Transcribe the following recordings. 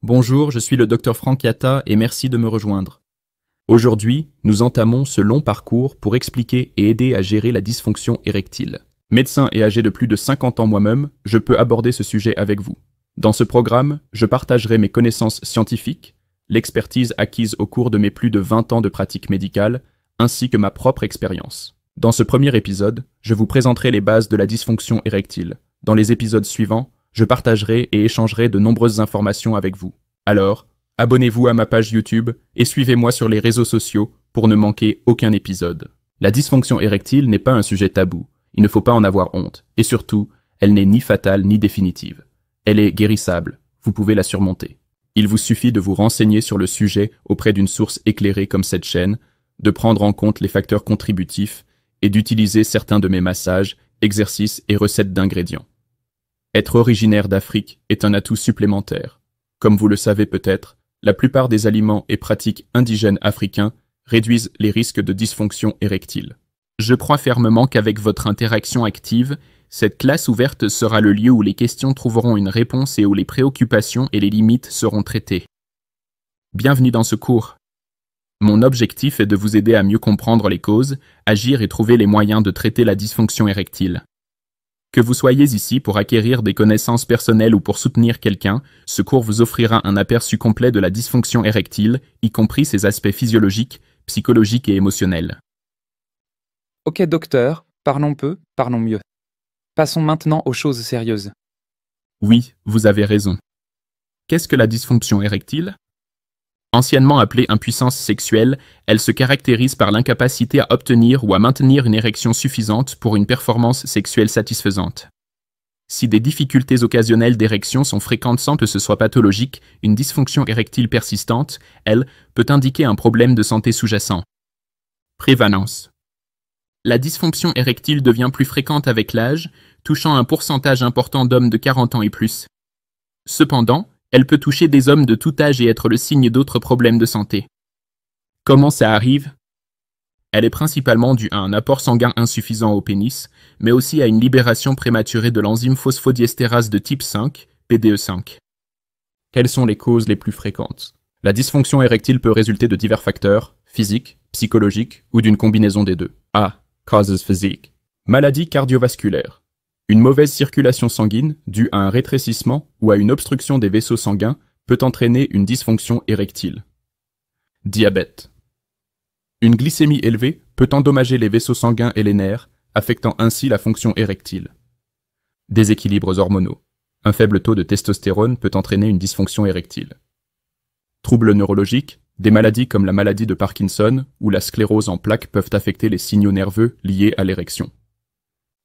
Bonjour, je suis le docteur Frank Yatta et merci de me rejoindre. Aujourd'hui, nous entamons ce long parcours pour expliquer et aider à gérer la dysfonction érectile. Médecin et âgé de plus de 50 ans moi-même, je peux aborder ce sujet avec vous. Dans ce programme, je partagerai mes connaissances scientifiques, l'expertise acquise au cours de mes plus de 20 ans de pratique médicale, ainsi que ma propre expérience. Dans ce premier épisode, je vous présenterai les bases de la dysfonction érectile. Dans les épisodes suivants, je partagerai et échangerai de nombreuses informations avec vous. Alors, abonnez-vous à ma page YouTube et suivez-moi sur les réseaux sociaux pour ne manquer aucun épisode. La dysfonction érectile n'est pas un sujet tabou, il ne faut pas en avoir honte, et surtout, elle n'est ni fatale ni définitive. Elle est guérissable, vous pouvez la surmonter. Il vous suffit de vous renseigner sur le sujet auprès d'une source éclairée comme cette chaîne, de prendre en compte les facteurs contributifs et d'utiliser certains de mes massages, exercices et recettes d'ingrédients. Être originaire d'Afrique est un atout supplémentaire. Comme vous le savez peut-être, la plupart des aliments et pratiques indigènes africains réduisent les risques de dysfonction érectile. Je crois fermement qu'avec votre interaction active, cette classe ouverte sera le lieu où les questions trouveront une réponse et où les préoccupations et les limites seront traitées. Bienvenue dans ce cours. Mon objectif est de vous aider à mieux comprendre les causes, agir et trouver les moyens de traiter la dysfonction érectile. Que vous soyez ici pour acquérir des connaissances personnelles ou pour soutenir quelqu'un, ce cours vous offrira un aperçu complet de la dysfonction érectile, y compris ses aspects physiologiques, psychologiques et émotionnels. Ok docteur, parlons peu, parlons mieux. Passons maintenant aux choses sérieuses. Oui, vous avez raison. Qu'est-ce que la dysfonction érectile ? Anciennement appelée impuissance sexuelle, elle se caractérise par l'incapacité à obtenir ou à maintenir une érection suffisante pour une performance sexuelle satisfaisante. Si des difficultés occasionnelles d'érection sont fréquentes sans que ce soit pathologique, une dysfonction érectile persistante, elle, peut indiquer un problème de santé sous-jacent. Prévalence. La dysfonction érectile devient plus fréquente avec l'âge, touchant un pourcentage important d'hommes de 40 ans et plus. Cependant, elle peut toucher des hommes de tout âge et être le signe d'autres problèmes de santé. Comment ça arrive ? Elle est principalement due à un apport sanguin insuffisant au pénis, mais aussi à une libération prématurée de l'enzyme phosphodiestérase de type 5, PDE5. Quelles sont les causes les plus fréquentes ? La dysfonction érectile peut résulter de divers facteurs, physiques, psychologiques ou d'une combinaison des deux. A. Causes physiques. Maladie cardiovasculaire. Une mauvaise circulation sanguine, due à un rétrécissement ou à une obstruction des vaisseaux sanguins, peut entraîner une dysfonction érectile. Diabète. Une glycémie élevée peut endommager les vaisseaux sanguins et les nerfs, affectant ainsi la fonction érectile. Déséquilibres hormonaux. Un faible taux de testostérone peut entraîner une dysfonction érectile. Troubles neurologiques. Des maladies comme la maladie de Parkinson ou la sclérose en plaques peuvent affecter les signaux nerveux liés à l'érection.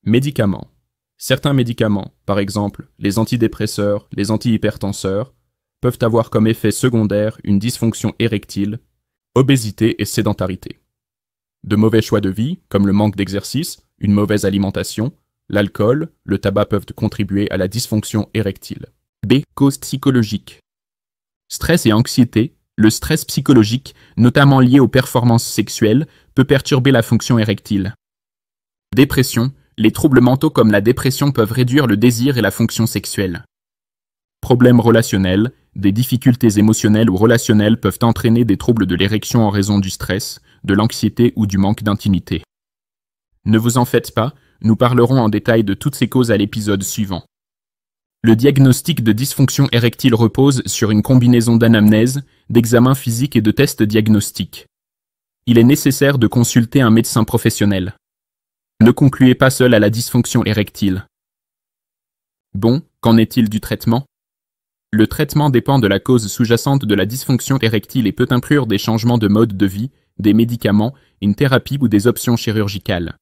Médicaments. Certains médicaments, par exemple les antidépresseurs, les antihypertenseurs, peuvent avoir comme effet secondaire une dysfonction érectile, obésité et sédentarité. De mauvais choix de vie, comme le manque d'exercice, une mauvaise alimentation, l'alcool, le tabac peuvent contribuer à la dysfonction érectile. B. Causes psychologiques. Stress et anxiété. Le stress psychologique, notamment lié aux performances sexuelles, peut perturber la fonction érectile. Dépression. Les troubles mentaux comme la dépression peuvent réduire le désir et la fonction sexuelle. Problèmes relationnels, des difficultés émotionnelles ou relationnelles peuvent entraîner des troubles de l'érection en raison du stress, de l'anxiété ou du manque d'intimité. Ne vous en faites pas, nous parlerons en détail de toutes ces causes à l'épisode suivant. Le diagnostic de dysfonction érectile repose sur une combinaison d'anamnèse, d'examens physiques et de tests diagnostiques. Il est nécessaire de consulter un médecin professionnel. Ne concluez pas seul à la dysfonction érectile. Bon, qu'en est-il du traitement ? Le traitement dépend de la cause sous-jacente de la dysfonction érectile et peut inclure des changements de mode de vie, des médicaments, une thérapie ou des options chirurgicales.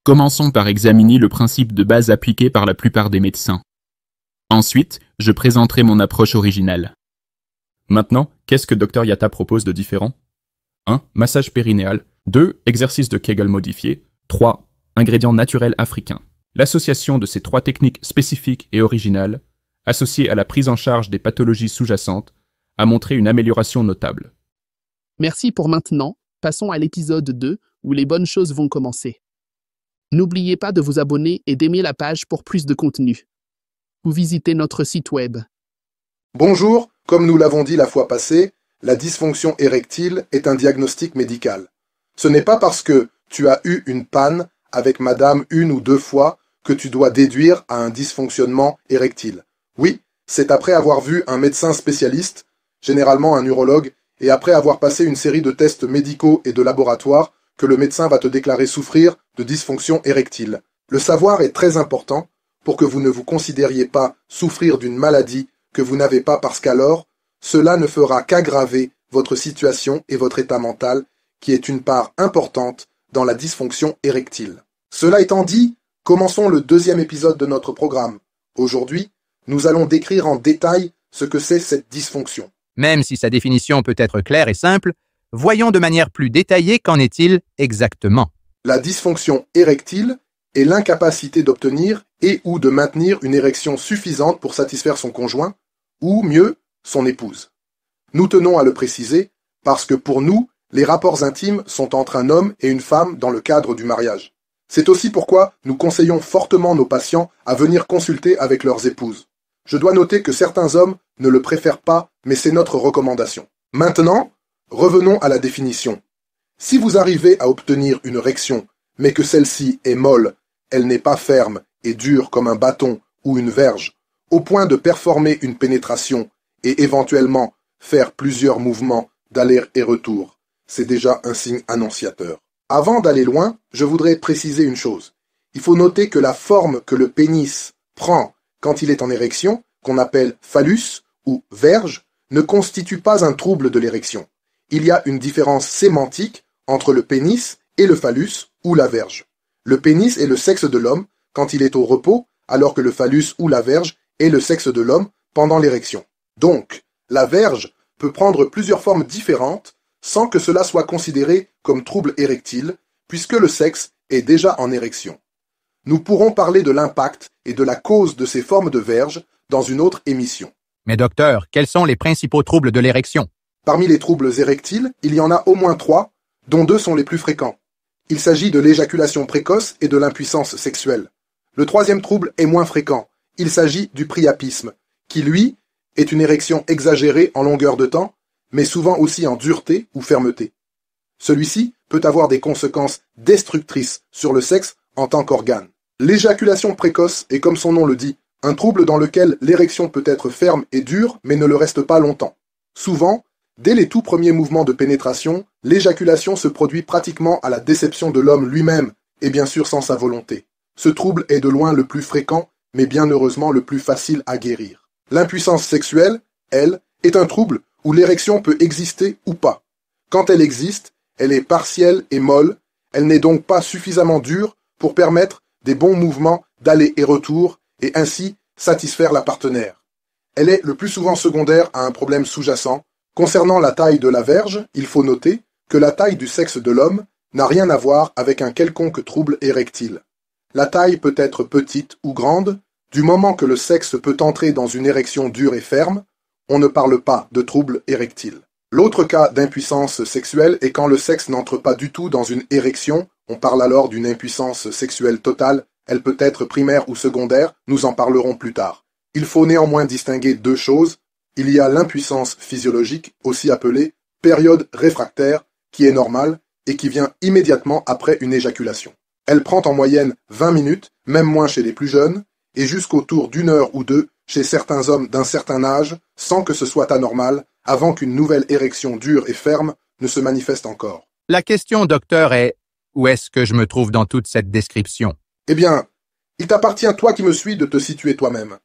Commençons par examiner le principe de base appliqué par la plupart des médecins. Ensuite, je présenterai mon approche originale. Maintenant, qu'est-ce que Dr Yatta propose de différent ? 1. Massage périnéal. 2. Exercice de Kegel modifié. 3. Ingrédients naturels africains. L'association de ces trois techniques spécifiques et originales, associées à la prise en charge des pathologies sous-jacentes, a montré une amélioration notable. Merci pour maintenant, passons à l'épisode 2, où les bonnes choses vont commencer. N'oubliez pas de vous abonner et d'aimer la page pour plus de contenu. Vous visitez notre site web. Bonjour, Comme nous l'avons dit la fois passée, la dysfonction érectile est un diagnostic médical. Ce n'est pas parce que tu as eu une panne avec madame une ou deux fois que tu dois déduire à un dysfonctionnement érectile. Oui, c'est après avoir vu un médecin spécialiste, généralement un urologue, et après avoir passé une série de tests médicaux et de laboratoire que le médecin va te déclarer souffrir de dysfonction érectile. Le savoir est très important pour que vous ne vous considériez pas souffrir d'une maladie que vous n'avez pas parce qu'alors, cela ne fera qu'aggraver votre situation et votre état mental, qui est une part importante dans la dysfonction érectile. Cela étant dit, commençons le deuxième épisode de notre programme. Aujourd'hui, nous allons décrire en détail ce que c'est cette dysfonction. Même si sa définition peut être claire et simple, voyons de manière plus détaillée qu'en est-il exactement. La dysfonction érectile est l'incapacité d'obtenir et ou de maintenir une érection suffisante pour satisfaire son conjoint, ou mieux, son épouse. Nous tenons à le préciser parce que pour nous, les rapports intimes sont entre un homme et une femme dans le cadre du mariage. C'est aussi pourquoi nous conseillons fortement nos patients à venir consulter avec leurs épouses. Je dois noter que certains hommes ne le préfèrent pas, mais c'est notre recommandation. Maintenant, revenons à la définition. Si vous arrivez à obtenir une érection, mais que celle-ci est molle, elle n'est pas ferme et dure comme un bâton ou une verge, au point de performer une pénétration et éventuellement faire plusieurs mouvements d'aller et retour, c'est déjà un signe annonciateur. Avant d'aller loin, je voudrais préciser une chose. Il faut noter que la forme que le pénis prend quand il est en érection, qu'on appelle phallus ou verge, ne constitue pas un trouble de l'érection. Il y a une différence sémantique entre le pénis et le phallus ou la verge. Le pénis est le sexe de l'homme quand il est au repos, alors que le phallus ou la verge est le sexe de l'homme pendant l'érection. Donc, la verge peut prendre plusieurs formes différentes sans que cela soit considéré comme trouble érectile, puisque le sexe est déjà en érection. Nous pourrons parler de l'impact et de la cause de ces formes de verge dans une autre émission. Mais docteur, quels sont les principaux troubles de l'érection? Parmi les troubles érectiles, il y en a au moins 3, dont 2 sont les plus fréquents. Il s'agit de l'éjaculation précoce et de l'impuissance sexuelle. Le troisième trouble est moins fréquent. Il s'agit du priapisme, qui lui est une érection exagérée en longueur de temps, mais souvent aussi en dureté ou fermeté. Celui-ci peut avoir des conséquences destructrices sur le sexe en tant qu'organe. L'éjaculation précoce est, comme son nom le dit, un trouble dans lequel l'érection peut être ferme et dure, mais ne le reste pas longtemps. Souvent, dès les tout premiers mouvements de pénétration, l'éjaculation se produit pratiquement à la déception de l'homme lui-même, et bien sûr sans sa volonté. Ce trouble est de loin le plus fréquent, mais bien heureusement le plus facile à guérir. L'impuissance sexuelle, elle, est un trouble où l'érection peut exister ou pas. Quand elle existe, elle est partielle et molle, elle n'est donc pas suffisamment dure pour permettre des bons mouvements d'aller et retour et ainsi satisfaire la partenaire. Elle est le plus souvent secondaire à un problème sous-jacent. Concernant la taille de la verge, il faut noter que la taille du sexe de l'homme n'a rien à voir avec un quelconque trouble érectile. La taille peut être petite ou grande, du moment que le sexe peut entrer dans une érection dure et ferme, on ne parle pas de trouble érectile. L'autre cas d'impuissance sexuelle est quand le sexe n'entre pas du tout dans une érection, on parle alors d'une impuissance sexuelle totale, elle peut être primaire ou secondaire, nous en parlerons plus tard. Il faut néanmoins distinguer 2 choses. Il y a l'impuissance physiologique, aussi appelée période réfractaire, qui est normale et qui vient immédiatement après une éjaculation. Elle prend en moyenne 20 minutes, même moins chez les plus jeunes, et jusqu'autour d'1 heure ou 2 chez certains hommes d'un certain âge, sans que ce soit anormal, avant qu'une nouvelle érection dure et ferme ne se manifeste encore. La question, docteur, est où est-ce que je me trouve dans toute cette description? Eh bien, il t'appartient, toi qui me suis, de te situer toi-même.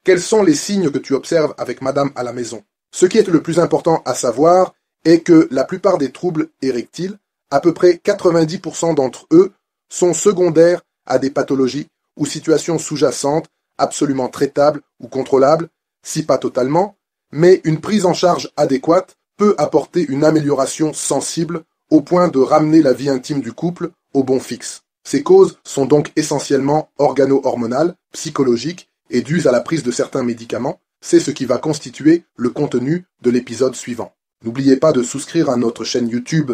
Quels sont les signes que tu observes avec madame à la maison? Ce qui est le plus important à savoir est que la plupart des troubles érectiles, à peu près 90% d'entre eux, sont secondaires à des pathologies ou situations sous-jacentes absolument traitables ou contrôlables, si pas totalement, mais une prise en charge adéquate peut apporter une amélioration sensible au point de ramener la vie intime du couple au bon fixe. Ces causes sont donc essentiellement organo-hormonales, psychologiques et dues à la prise de certains médicaments. C'est ce qui va constituer le contenu de l'épisode suivant. N'oubliez pas de souscrire à notre chaîne YouTube,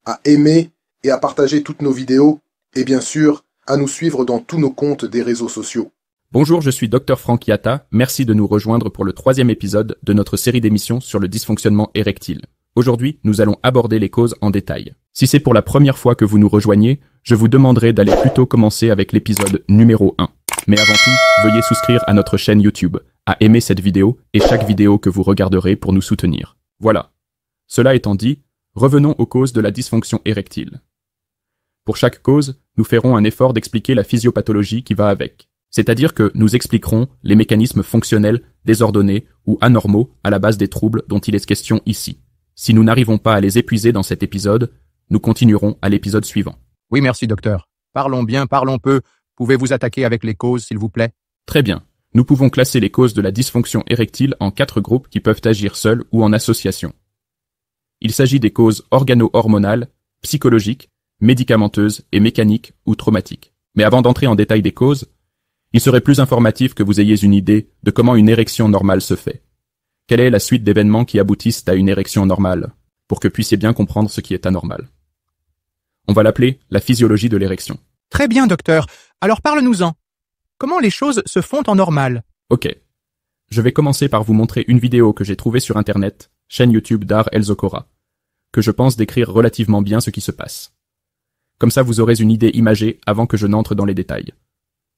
à aimer et à partager toutes nos vidéos et bien sûr à nous suivre dans tous nos comptes des réseaux sociaux. Bonjour, je suis Dr Frank Yatta, merci de nous rejoindre pour le 3e épisode de notre série d'émissions sur le dysfonctionnement érectile. Aujourd'hui, nous allons aborder les causes en détail. Si c'est pour la première fois que vous nous rejoignez, je vous demanderai d'aller plutôt commencer avec l'épisode numéro 1. Mais avant tout, veuillez souscrire à notre chaîne YouTube, à aimer cette vidéo et chaque vidéo que vous regarderez pour nous soutenir. Voilà. Cela étant dit, revenons aux causes de la dysfonction érectile. Pour chaque cause, nous ferons un effort d'expliquer la physiopathologie qui va avec. C'est-à-dire que nous expliquerons les mécanismes fonctionnels, désordonnés ou anormaux à la base des troubles dont il est question ici. Si nous n'arrivons pas à les épuiser dans cet épisode, nous continuerons à l'épisode suivant. Oui, merci, docteur. Parlons bien, parlons peu. Pouvez-vous attaquer avec les causes, s'il vous plaît? Très bien. Nous pouvons classer les causes de la dysfonction érectile en 4 groupes qui peuvent agir seuls ou en association. Il s'agit des causes organo-hormonales, psychologiques, médicamenteuses et mécaniques ou traumatiques. Mais avant d'entrer en détail des causes, il serait plus informatif que vous ayez une idée de comment une érection normale se fait. Quelle est la suite d'événements qui aboutissent à une érection normale, pour que puissiez bien comprendre ce qui est anormal. On va l'appeler la physiologie de l'érection. Très bien, docteur. Alors parle-nous-en. Comment les choses se font en normal? Ok. Je vais commencer par vous montrer une vidéo que j'ai trouvée sur Internet, chaîne YouTube d'Ar El Zokora, que je pense décrire relativement bien ce qui se passe. Comme ça, vous aurez une idée imagée avant que je n'entre dans les détails.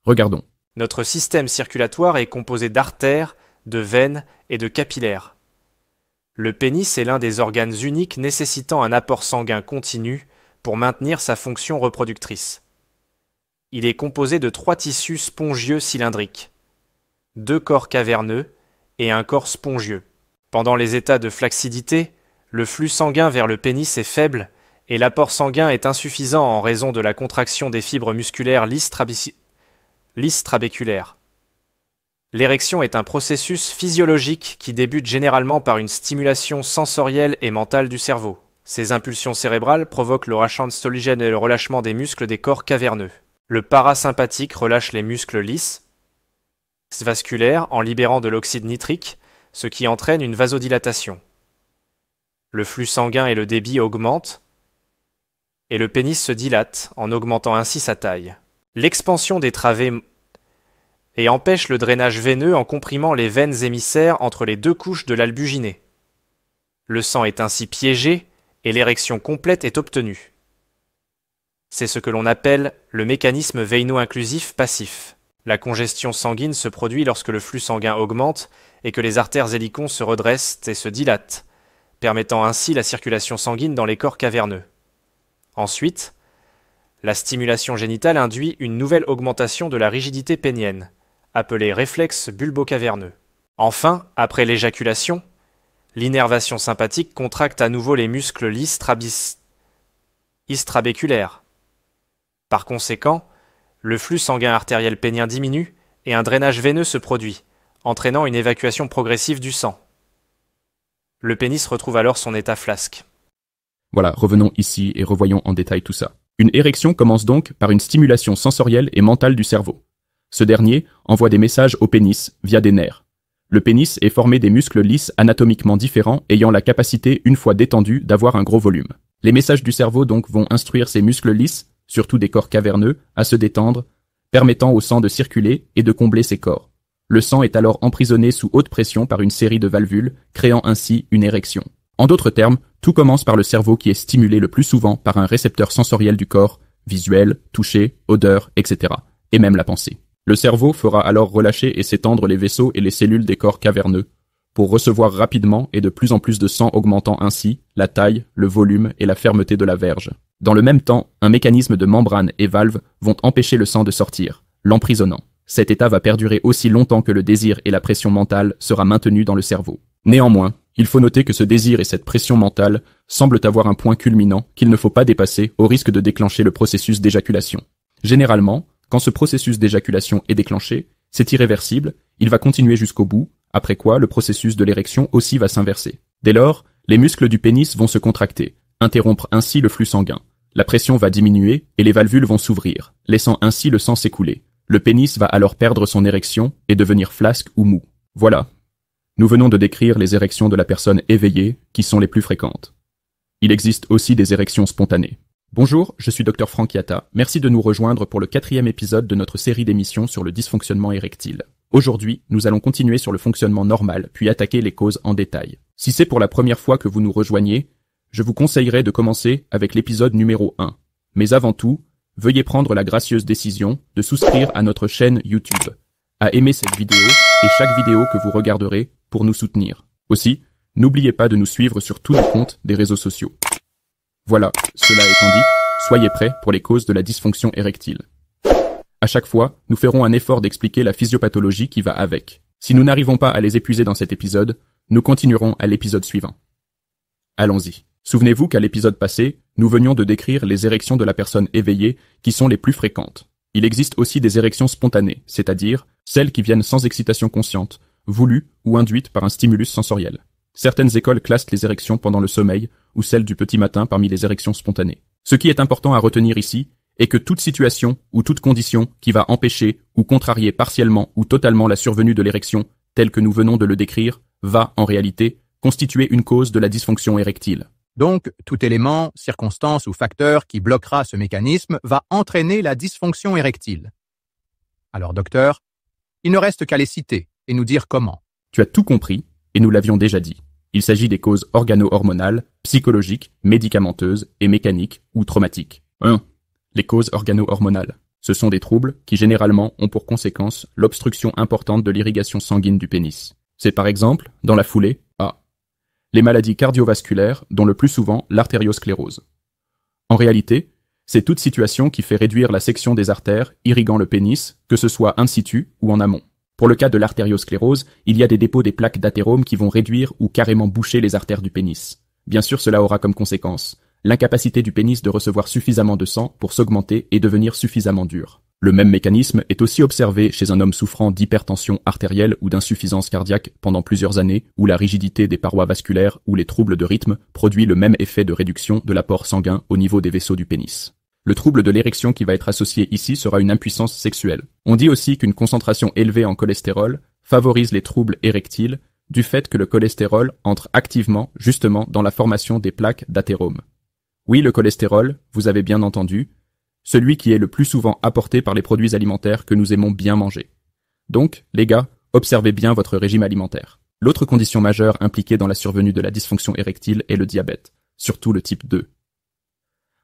Regardons. Notre système circulatoire est composé d'artères, de veines et de capillaires. Le pénis est l'un des organes uniques nécessitant un apport sanguin continu pour maintenir sa fonction reproductrice. Il est composé de 3 tissus spongieux cylindriques, 2 corps caverneux et un corps spongieux. Pendant les états de flaccidité, le flux sanguin vers le pénis est faible et l'apport sanguin est insuffisant en raison de la contraction des fibres musculaires lisses trabéculaires. L'érection est un processus physiologique qui débute généralement par une stimulation sensorielle et mentale du cerveau. Ces impulsions cérébrales provoquent le rachant stolygène et le relâchement des muscles des corps caverneux. Le parasympathique relâche les muscles lisses vasculaires en libérant de l'oxyde nitrique, ce qui entraîne une vasodilatation. Le flux sanguin et le débit augmentent, et le pénis se dilate en augmentant ainsi sa taille. L'expansion des travées et empêche le drainage veineux en comprimant les veines émissaires entre les 2 couches de l'albuginé. Le sang est ainsi piégé et l'érection complète est obtenue. C'est ce que l'on appelle le mécanisme veino-inclusif passif. La congestion sanguine se produit lorsque le flux sanguin augmente et que les artères hélicons se redressent et se dilatent, permettant ainsi la circulation sanguine dans les corps caverneux. Ensuite, la stimulation génitale induit une nouvelle augmentation de la rigidité pénienne, appelée réflexe bulbo-caverneux. Enfin, après l'éjaculation, l'innervation sympathique contracte à nouveau les muscles lisses trabéculaires. Par conséquent, le flux sanguin artériel pénien diminue et un drainage veineux se produit, entraînant une évacuation progressive du sang. Le pénis retrouve alors son état flasque. Voilà, revenons ici et revoyons en détail tout ça. Une érection commence donc par une stimulation sensorielle et mentale du cerveau. Ce dernier envoie des messages au pénis via des nerfs. Le pénis est formé des muscles lisses anatomiquement différents ayant la capacité, une fois détendus, d'avoir un gros volume. Les messages du cerveau donc vont instruire ces muscles lisses, surtout des corps caverneux, à se détendre, permettant au sang de circuler et de combler ces corps. Le sang est alors emprisonné sous haute pression par une série de valvules, créant ainsi une érection. En d'autres termes, tout commence par le cerveau qui est stimulé le plus souvent par un récepteur sensoriel du corps, visuel, toucher, odeur, etc. et même la pensée. Le cerveau fera alors relâcher et s'étendre les vaisseaux et les cellules des corps caverneux, pour recevoir rapidement et de plus en plus de sang augmentant ainsi la taille, le volume et la fermeté de la verge. Dans le même temps, un mécanisme de membrane et valves vont empêcher le sang de sortir, l'emprisonnant. Cet état va perdurer aussi longtemps que le désir et la pression mentale sera maintenus dans le cerveau. Néanmoins, il faut noter que ce désir et cette pression mentale semblent avoir un point culminant qu'il ne faut pas dépasser au risque de déclencher le processus d'éjaculation. Généralement, quand ce processus d'éjaculation est déclenché, c'est irréversible, il va continuer jusqu'au bout, après quoi le processus de l'érection aussi va s'inverser. Dès lors, les muscles du pénis vont se contracter, interrompre ainsi le flux sanguin. La pression va diminuer et les valvules vont s'ouvrir, laissant ainsi le sang s'écouler. Le pénis va alors perdre son érection et devenir flasque ou mou. Voilà. Nous venons de décrire les érections de la personne éveillée qui sont les plus fréquentes. Il existe aussi des érections spontanées. Bonjour, je suis Dr Frank Yatta. Merci de nous rejoindre pour le 4e épisode de notre série d'émissions sur le dysfonctionnement érectile. Aujourd'hui, nous allons continuer sur le fonctionnement normal, puis attaquer les causes en détail. Si c'est pour la première fois que vous nous rejoignez, je vous conseillerais de commencer avec l'épisode numéro 1. Mais avant tout, veuillez prendre la gracieuse décision de souscrire à notre chaîne YouTube, à aimer cette vidéo et chaque vidéo que vous regarderez pour nous soutenir. Aussi, n'oubliez pas de nous suivre sur tous nos comptes des réseaux sociaux. Voilà, cela étant dit, soyez prêts pour les causes de la dysfonction érectile. À chaque fois, nous ferons un effort d'expliquer la physiopathologie qui va avec. Si nous n'arrivons pas à les épuiser dans cet épisode, nous continuerons à l'épisode suivant. Allons-y. Souvenez-vous qu'à l'épisode passé, nous venions de décrire les érections de la personne éveillée qui sont les plus fréquentes. Il existe aussi des érections spontanées, c'est-à-dire celles qui viennent sans excitation consciente, voulue ou induite par un stimulus sensoriel. Certaines écoles classent les érections pendant le sommeil ou celles du petit matin parmi les érections spontanées. Ce qui est important à retenir ici est que toute situation ou toute condition qui va empêcher ou contrarier partiellement ou totalement la survenue de l'érection, telle que nous venons de le décrire, va, en réalité, constituer une cause de la dysfonction érectile. Donc, tout élément, circonstance ou facteur qui bloquera ce mécanisme va entraîner la dysfonction érectile. Alors, docteur, il ne reste qu'à les citer et nous dire comment. Tu as tout compris, et nous l'avions déjà dit. Il s'agit des causes organo-hormonales, psychologiques, médicamenteuses et mécaniques ou traumatiques. 1. Les causes organo-hormonales. Ce sont des troubles qui généralement ont pour conséquence l'obstruction importante de l'irrigation sanguine du pénis. C'est par exemple, dans la foulée, les maladies cardiovasculaires, dont le plus souvent l'artériosclérose. En réalité, c'est toute situation qui fait réduire la section des artères irriguant le pénis, que ce soit in situ ou en amont. Pour le cas de l'artériosclérose, il y a des dépôts des plaques d'athérome qui vont réduire ou carrément boucher les artères du pénis. Bien sûr, cela aura comme conséquence l'incapacité du pénis de recevoir suffisamment de sang pour s'augmenter et devenir suffisamment dur. Le même mécanisme est aussi observé chez un homme souffrant d'hypertension artérielle ou d'insuffisance cardiaque pendant plusieurs années, où la rigidité des parois vasculaires ou les troubles de rythme produit le même effet de réduction de l'apport sanguin au niveau des vaisseaux du pénis. Le trouble de l'érection qui va être associé ici sera une impuissance sexuelle. On dit aussi qu'une concentration élevée en cholestérol favorise les troubles érectiles du fait que le cholestérol entre activement justement dans la formation des plaques d'athérome. Oui, le cholestérol, vous avez bien entendu, celui qui est le plus souvent apporté par les produits alimentaires que nous aimons bien manger. Donc, les gars, observez bien votre régime alimentaire. L'autre condition majeure impliquée dans la survenue de la dysfonction érectile est le diabète, surtout le type 2.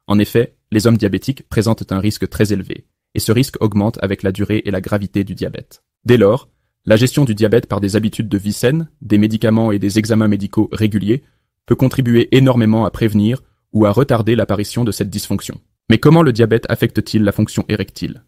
En effet, les hommes diabétiques présentent un risque très élevé, et ce risque augmente avec la durée et la gravité du diabète. Dès lors, la gestion du diabète par des habitudes de vie saines, des médicaments et des examens médicaux réguliers peut contribuer énormément à prévenir ou à retarder l'apparition de cette dysfonction. Mais comment le diabète affecte-t-il la fonction érectile?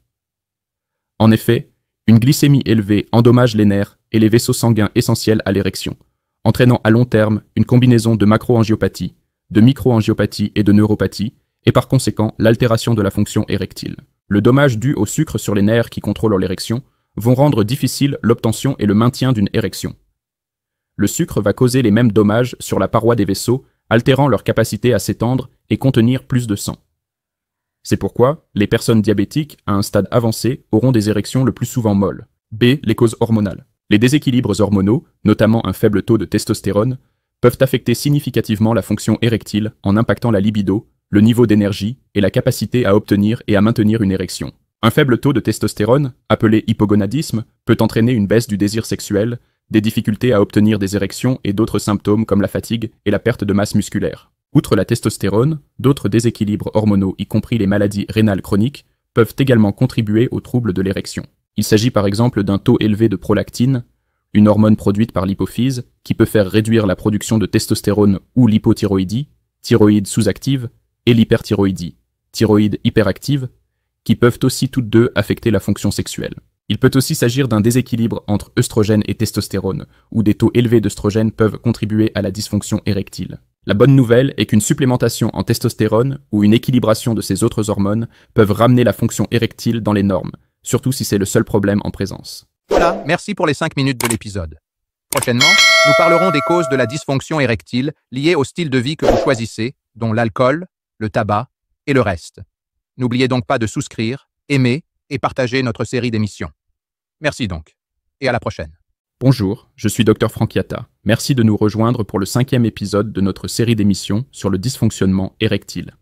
En effet, une glycémie élevée endommage les nerfs et les vaisseaux sanguins essentiels à l'érection, entraînant à long terme une combinaison de macroangiopathie, de microangiopathie et de neuropathie, et par conséquent l'altération de la fonction érectile. Le dommage dû au sucre sur les nerfs qui contrôlent l'érection vont rendre difficile l'obtention et le maintien d'une érection. Le sucre va causer les mêmes dommages sur la paroi des vaisseaux, altérant leur capacité à s'étendre et contenir plus de sang. C'est pourquoi les personnes diabétiques à un stade avancé auront des érections le plus souvent molles. B. Les causes hormonales. Les déséquilibres hormonaux, notamment un faible taux de testostérone, peuvent affecter significativement la fonction érectile en impactant la libido, le niveau d'énergie et la capacité à obtenir et à maintenir une érection. Un faible taux de testostérone, appelé hypogonadisme, peut entraîner une baisse du désir sexuel, des difficultés à obtenir des érections et d'autres symptômes comme la fatigue et la perte de masse musculaire. Outre la testostérone, d'autres déséquilibres hormonaux, y compris les maladies rénales chroniques, peuvent également contribuer aux troubles de l'érection. Il s'agit par exemple d'un taux élevé de prolactine, une hormone produite par l'hypophyse, qui peut faire réduire la production de testostérone ou l'hypothyroïdie, thyroïde sous-active, et l'hyperthyroïdie, thyroïde hyperactive, qui peuvent aussi toutes deux affecter la fonction sexuelle. Il peut aussi s'agir d'un déséquilibre entre œstrogène et testostérone, où des taux élevés d'œstrogène peuvent contribuer à la dysfonction érectile. La bonne nouvelle est qu'une supplémentation en testostérone ou une équilibration de ces autres hormones peuvent ramener la fonction érectile dans les normes, surtout si c'est le seul problème en présence. Voilà, merci pour les 5 minutes de l'épisode. Prochainement, nous parlerons des causes de la dysfonction érectile liées au style de vie que vous choisissez, dont l'alcool, le tabac et le reste. N'oubliez donc pas de souscrire, aimer et partager notre série d'émissions. Merci donc, et à la prochaine. Bonjour, je suis Dr Frank Yatta. Merci de nous rejoindre pour le 5e épisode de notre série d'émissions sur le dysfonctionnement érectile.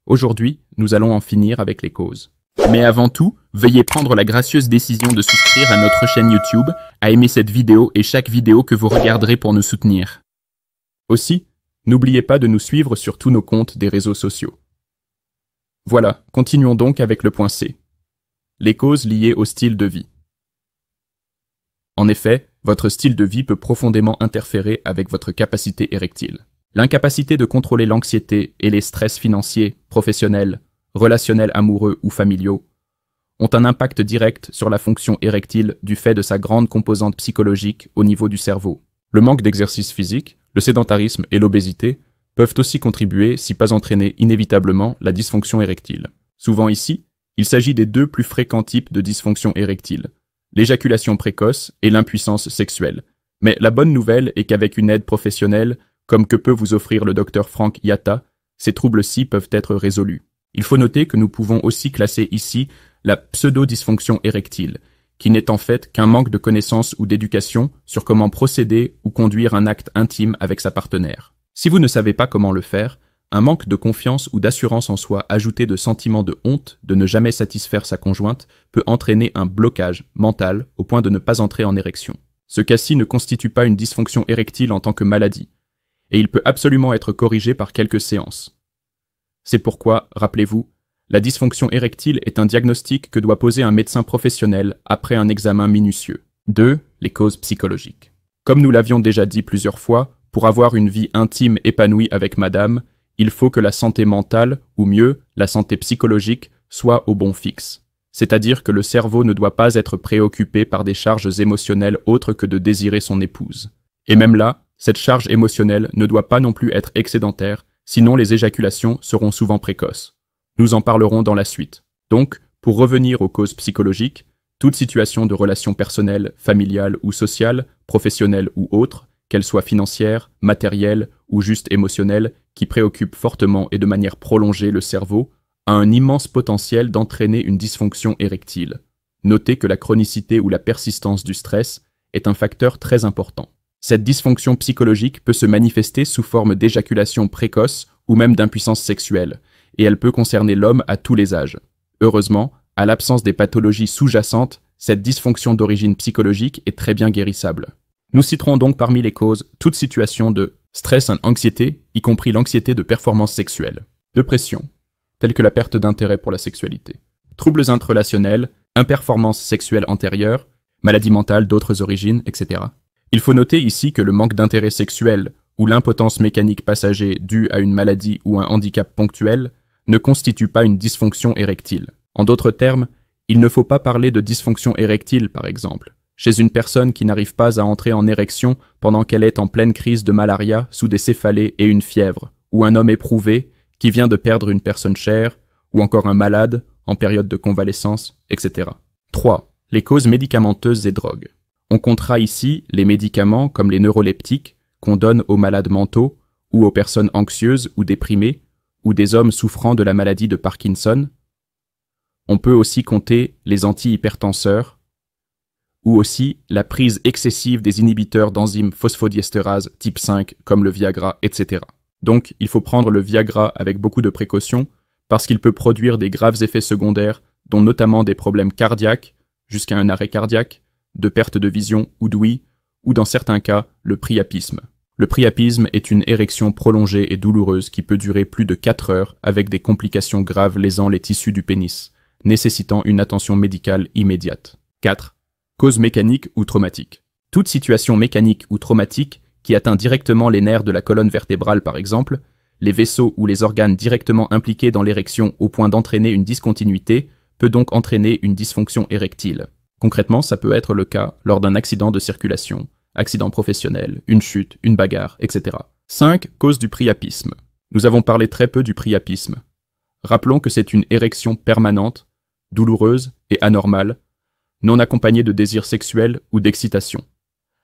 Aujourd'hui, nous allons en finir avec les causes. Mais avant tout, veuillez prendre la gracieuse décision de souscrire à notre chaîne YouTube, à aimer cette vidéo et chaque vidéo que vous regarderez pour nous soutenir. Aussi, n'oubliez pas de nous suivre sur tous nos comptes des réseaux sociaux. Voilà, continuons donc avec le point C. Les causes liées au style de vie. En effet, votre style de vie peut profondément interférer avec votre capacité érectile. L'incapacité de contrôler l'anxiété et les stress financiers, professionnels, relationnels amoureux ou familiaux, ont un impact direct sur la fonction érectile du fait de sa grande composante psychologique au niveau du cerveau. Le manque d'exercice physique, le sédentarisme et l'obésité peuvent aussi contribuer, si pas entraîner inévitablement, la dysfonction érectile. Souvent ici, il s'agit des deux plus fréquents types de dysfonction érectile, l'éjaculation précoce et l'impuissance sexuelle. Mais la bonne nouvelle est qu'avec une aide professionnelle, comme que peut vous offrir le Dr Frank Yatta, ces troubles-ci peuvent être résolus. Il faut noter que nous pouvons aussi classer ici la pseudo-dysfonction érectile, qui n'est en fait qu'un manque de connaissances ou d'éducation sur comment procéder ou conduire un acte intime avec sa partenaire. Si vous ne savez pas comment le faire, un manque de confiance ou d'assurance en soi ajouté de sentiments de honte de ne jamais satisfaire sa conjointe peut entraîner un blocage mental au point de ne pas entrer en érection. Ce cas-ci ne constitue pas une dysfonction érectile en tant que maladie, et il peut absolument être corrigé par quelques séances. C'est pourquoi, rappelez-vous, la dysfonction érectile est un diagnostic que doit poser un médecin professionnel après un examen minutieux. 2. Les causes psychologiques. Comme nous l'avions déjà dit plusieurs fois, pour avoir une vie intime épanouie avec madame, il faut que la santé mentale, ou mieux, la santé psychologique, soit au bon fixe. C'est-à-dire que le cerveau ne doit pas être préoccupé par des charges émotionnelles autres que de désirer son épouse. Et même là, cette charge émotionnelle ne doit pas non plus être excédentaire, sinon les éjaculations seront souvent précoces. Nous en parlerons dans la suite. Donc, pour revenir aux causes psychologiques, toute situation de relation personnelle, familiale ou sociale, professionnelle ou autre, qu'elle soit financière, matérielle ou juste émotionnelle, qui préoccupe fortement et de manière prolongée le cerveau, a un immense potentiel d'entraîner une dysfonction érectile. Notez que la chronicité ou la persistance du stress est un facteur très important. Cette dysfonction psychologique peut se manifester sous forme d'éjaculation précoce ou même d'impuissance sexuelle, et elle peut concerner l'homme à tous les âges. Heureusement, à l'absence des pathologies sous-jacentes, cette dysfonction d'origine psychologique est très bien guérissable. Nous citerons donc parmi les causes toute situation de stress et anxiété, y compris l'anxiété de performance sexuelle, dépression, telle que la perte d'intérêt pour la sexualité, troubles intrarelationnels, imperformance sexuelle antérieure, maladies mentales d'autres origines, etc. Il faut noter ici que le manque d'intérêt sexuel ou l'impotence mécanique passager due à une maladie ou un handicap ponctuel ne constitue pas une dysfonction érectile. En d'autres termes, il ne faut pas parler de dysfonction érectile, par exemple, chez une personne qui n'arrive pas à entrer en érection pendant qu'elle est en pleine crise de malaria sous des céphalées et une fièvre, ou un homme éprouvé qui vient de perdre une personne chère, ou encore un malade en période de convalescence, etc. 3. Les causes médicamenteuses et drogues. On comptera ici les médicaments comme les neuroleptiques qu'on donne aux malades mentaux ou aux personnes anxieuses ou déprimées ou des hommes souffrant de la maladie de Parkinson. On peut aussi compter les antihypertenseurs ou aussi la prise excessive des inhibiteurs d'enzymes phosphodiestérase type 5 comme le Viagra, etc. Donc, il faut prendre le Viagra avec beaucoup de précaution parce qu'il peut produire des graves effets secondaires dont notamment des problèmes cardiaques jusqu'à un arrêt cardiaque, de perte de vision ou d'ouïe, ou dans certains cas, le priapisme. Le priapisme est une érection prolongée et douloureuse qui peut durer plus de 4 heures avec des complications graves lésant les tissus du pénis, nécessitant une attention médicale immédiate. 4. Cause mécanique ou traumatique. Toute situation mécanique ou traumatique qui atteint directement les nerfs de la colonne vertébrale par exemple, les vaisseaux ou les organes directement impliqués dans l'érection au point d'entraîner une discontinuité, peut donc entraîner une dysfonction érectile. Concrètement, ça peut être le cas lors d'un accident de circulation, accident professionnel, une chute, une bagarre, etc. 5. Cause du priapisme. Nous avons parlé très peu du priapisme. Rappelons que c'est une érection permanente, douloureuse et anormale, non accompagnée de désir sexuel ou d'excitation.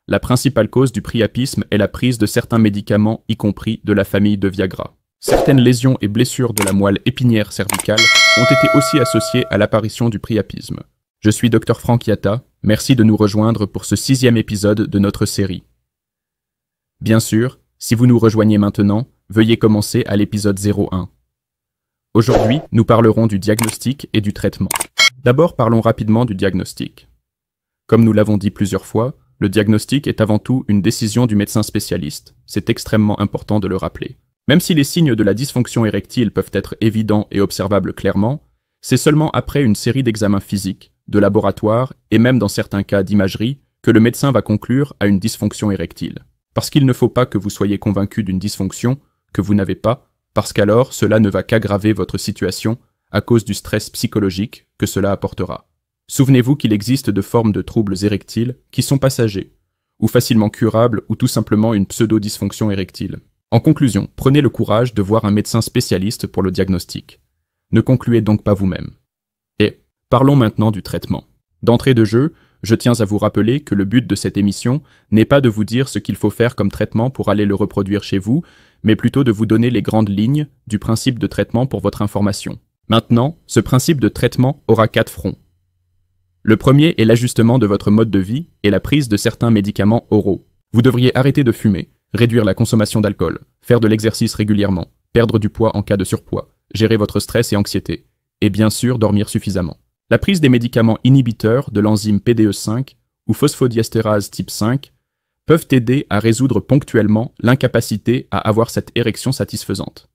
La principale cause du priapisme est la prise de certains médicaments, y compris de la famille de Viagra. Certaines lésions et blessures de la moelle épinière cervicale ont été aussi associées à l'apparition du priapisme. Je suis Dr Frank Yatta, merci de nous rejoindre pour ce 6e épisode de notre série. Bien sûr, si vous nous rejoignez maintenant, veuillez commencer à l'épisode 01. Aujourd'hui, nous parlerons du diagnostic et du traitement. D'abord, parlons rapidement du diagnostic. Comme nous l'avons dit plusieurs fois, le diagnostic est avant tout une décision du médecin spécialiste. C'est extrêmement important de le rappeler. Même si les signes de la dysfonction érectile peuvent être évidents et observables clairement, c'est seulement après une série d'examens physiques, de laboratoire et même dans certains cas d'imagerie que le médecin va conclure à une dysfonction érectile. Parce qu'il ne faut pas que vous soyez convaincu d'une dysfonction que vous n'avez pas, parce qu'alors cela ne va qu'aggraver votre situation à cause du stress psychologique que cela apportera. Souvenez-vous qu'il existe de formes de troubles érectiles qui sont passagers, ou facilement curables, ou tout simplement une pseudo-dysfonction érectile. En conclusion, prenez le courage de voir un médecin spécialiste pour le diagnostic. Ne concluez donc pas vous-même. Et parlons maintenant du traitement. D'entrée de jeu, je tiens à vous rappeler que le but de cette émission n'est pas de vous dire ce qu'il faut faire comme traitement pour aller le reproduire chez vous, mais plutôt de vous donner les grandes lignes du principe de traitement pour votre information. Maintenant, ce principe de traitement aura 4 fronts. Le premier est l'ajustement de votre mode de vie et la prise de certains médicaments oraux. Vous devriez arrêter de fumer, réduire la consommation d'alcool, faire de l'exercice régulièrement, perdre du poids en cas de surpoids, gérer votre stress et anxiété, et bien sûr dormir suffisamment. La prise des médicaments inhibiteurs de l'enzyme PDE5 ou phosphodiestérase type 5 peuvent aider à résoudre ponctuellement l'incapacité à avoir cette érection satisfaisante.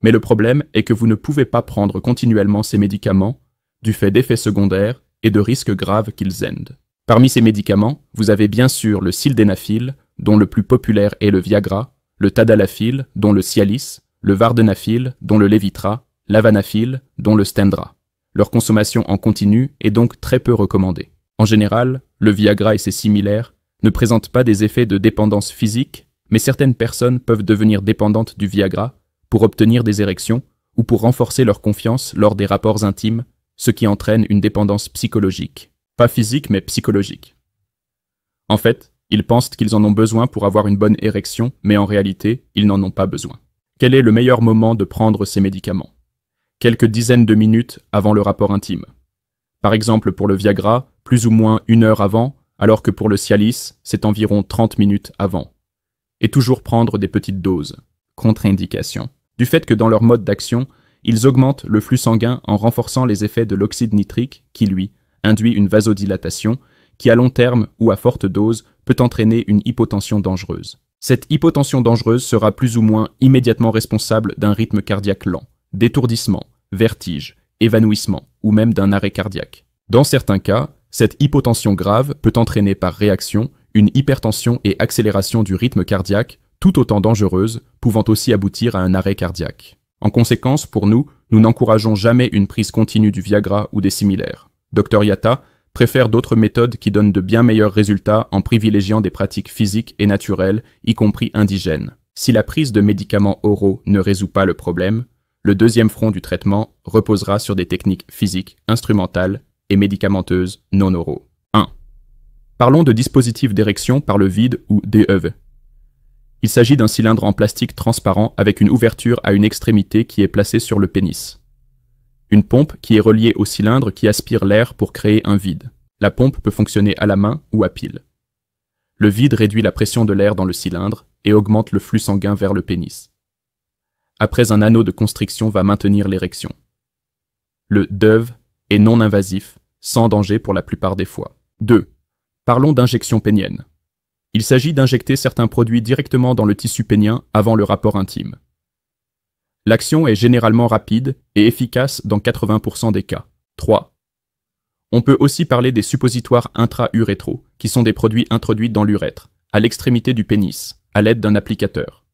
Mais le problème est que vous ne pouvez pas prendre continuellement ces médicaments du fait d'effets secondaires et de risques graves qu'ils endent. Parmi ces médicaments, vous avez bien sûr le sildenafil, dont le plus populaire est le Viagra, le tadalafil, dont le Cialis, le vardenafil, dont le Levitra, l'avanafil, dont le Stendra. Leur consommation en continu est donc très peu recommandée. En général, le Viagra et ses similaires ne présentent pas des effets de dépendance physique, mais certaines personnes peuvent devenir dépendantes du Viagra pour obtenir des érections ou pour renforcer leur confiance lors des rapports intimes, ce qui entraîne une dépendance psychologique. Pas physique, mais psychologique. En fait, ils pensent qu'ils en ont besoin pour avoir une bonne érection, mais en réalité, ils n'en ont pas besoin. Quel est le meilleur moment de prendre ces médicaments? Quelques dizaines de minutes avant le rapport intime. Par exemple, pour le Viagra, plus ou moins 1 heure avant, alors que pour le Cialis, c'est environ 30 minutes avant. Et toujours prendre des petites doses. Contre-indication. Du fait que dans leur mode d'action, ils augmentent le flux sanguin en renforçant les effets de l'oxyde nitrique qui, lui, induit une vasodilatation qui, à long terme ou à forte dose, peut entraîner une hypotension dangereuse. Cette hypotension dangereuse sera plus ou moins immédiatement responsable d'un rythme cardiaque lent, d'étourdissement, vertige, évanouissement ou même d'un arrêt cardiaque. Dans certains cas, cette hypotension grave peut entraîner par réaction une hypertension et accélération du rythme cardiaque tout autant dangereuse, pouvant aussi aboutir à un arrêt cardiaque. En conséquence, pour nous, nous n'encourageons jamais une prise continue du Viagra ou des similaires. Dr Yatta préfère d'autres méthodes qui donnent de bien meilleurs résultats en privilégiant des pratiques physiques et naturelles, y compris indigènes. Si la prise de médicaments oraux ne résout pas le problème, le deuxième front du traitement reposera sur des techniques physiques, instrumentales et médicamenteuses non oraux. 1. Parlons de dispositifs d'érection par le vide ou DEV. Il s'agit d'un cylindre en plastique transparent avec une ouverture à une extrémité qui est placée sur le pénis. Une pompe qui est reliée au cylindre qui aspire l'air pour créer un vide. La pompe peut fonctionner à la main ou à pile. Le vide réduit la pression de l'air dans le cylindre et augmente le flux sanguin vers le pénis. Après, un anneau de constriction va maintenir l'érection. Le DEV est non invasif, sans danger pour la plupart des fois. 2. Parlons d'injection pénienne. Il s'agit d'injecter certains produits directement dans le tissu pénien avant le rapport intime. L'action est généralement rapide et efficace dans 80% des cas. 3. On peut aussi parler des suppositoires intra-urétraux, qui sont des produits introduits dans l'urètre, à l'extrémité du pénis, à l'aide d'un applicateur.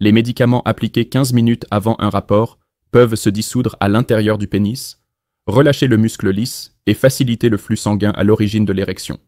Les médicaments appliqués 15 minutes avant un rapport peuvent se dissoudre à l'intérieur du pénis, relâcher le muscle lisse et faciliter le flux sanguin à l'origine de l'érection.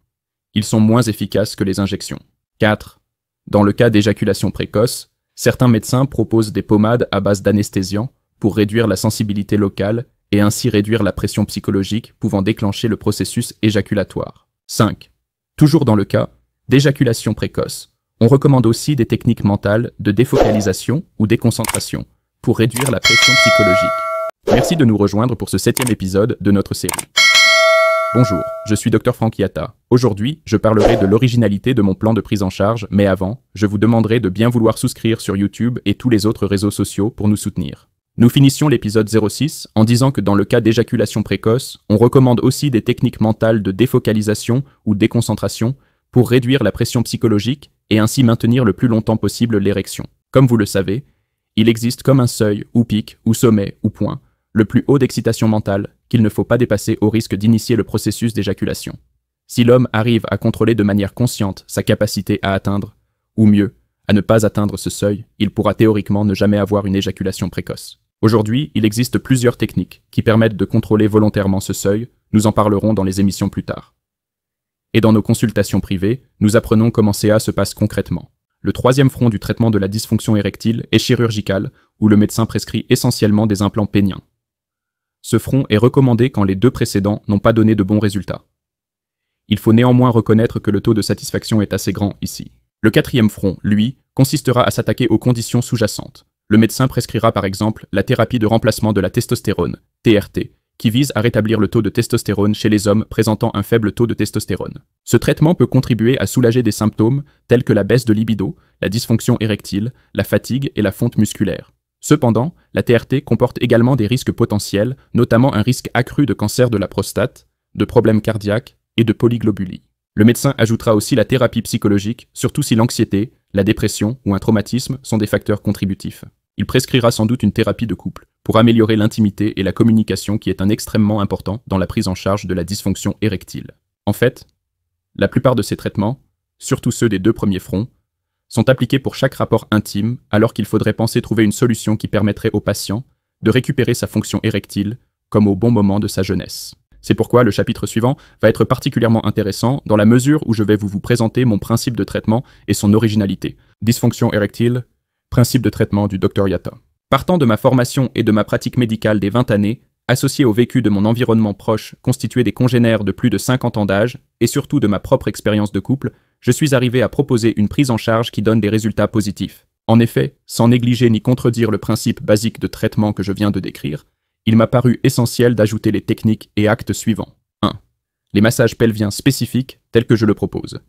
Ils sont moins efficaces que les injections. 4. Dans le cas d'éjaculation précoce, certains médecins proposent des pommades à base d'anesthésiants pour réduire la sensibilité locale et ainsi réduire la pression psychologique pouvant déclencher le processus éjaculatoire. 5. Toujours dans le cas d'éjaculation précoce, on recommande aussi des techniques mentales de défocalisation ou déconcentration pour réduire la pression psychologique. Merci de nous rejoindre pour ce 7e épisode de notre série. Bonjour, je suis Dr Frank Yatta. Aujourd'hui, je parlerai de l'originalité de mon plan de prise en charge, mais avant, je vous demanderai de bien vouloir souscrire sur YouTube et tous les autres réseaux sociaux pour nous soutenir. Nous finissions l'épisode 06 en disant que dans le cas d'éjaculation précoce, on recommande aussi des techniques mentales de défocalisation ou déconcentration pour réduire la pression psychologique et ainsi maintenir le plus longtemps possible l'érection. Comme vous le savez, il existe comme un seuil, ou pic, ou sommet, ou point, le plus haut d'excitation mentale qu'il ne faut pas dépasser au risque d'initier le processus d'éjaculation. Si l'homme arrive à contrôler de manière consciente sa capacité à atteindre, ou mieux, à ne pas atteindre ce seuil, il pourra théoriquement ne jamais avoir une éjaculation précoce. Aujourd'hui, il existe plusieurs techniques qui permettent de contrôler volontairement ce seuil, nous en parlerons dans les émissions plus tard. Et dans nos consultations privées, nous apprenons comment CA se passe concrètement. Le troisième front du traitement de la dysfonction érectile est chirurgical, où le médecin prescrit essentiellement des implants péniens. Ce front est recommandé quand les deux précédents n'ont pas donné de bons résultats. Il faut néanmoins reconnaître que le taux de satisfaction est assez grand ici. Le quatrième front, lui, consistera à s'attaquer aux conditions sous-jacentes. Le médecin prescrira par exemple la thérapie de remplacement de la testostérone, TRT, qui vise à rétablir le taux de testostérone chez les hommes présentant un faible taux de testostérone. Ce traitement peut contribuer à soulager des symptômes tels que la baisse de libido, la dysfonction érectile, la fatigue et la fonte musculaire. Cependant, la TRT comporte également des risques potentiels, notamment un risque accru de cancer de la prostate, de problèmes cardiaques et de polyglobulie. Le médecin ajoutera aussi la thérapie psychologique, surtout si l'anxiété, la dépression ou un traumatisme sont des facteurs contributifs. Il prescrira sans doute une thérapie de couple pour améliorer l'intimité et la communication qui est un extrêmement important dans la prise en charge de la dysfonction érectile. En fait, la plupart de ces traitements, surtout ceux des deux premiers fronts, sont appliqués pour chaque rapport intime alors qu'il faudrait penser trouver une solution qui permettrait au patient de récupérer sa fonction érectile comme au bon moment de sa jeunesse. C'est pourquoi le chapitre suivant va être particulièrement intéressant dans la mesure où je vais vous présenter mon principe de traitement et son originalité. Dysfonction érectile, principe de traitement du Dr Yatta. Partant de ma formation et de ma pratique médicale des 20 années, associé au vécu de mon environnement proche constitué des congénères de plus de 50 ans d'âge, et surtout de ma propre expérience de couple, je suis arrivé à proposer une prise en charge qui donne des résultats positifs. En effet, sans négliger ni contredire le principe basique de traitement que je viens de décrire, il m'a paru essentiel d'ajouter les techniques et actes suivants. 1. Les massages pelviens spécifiques tels que je le propose.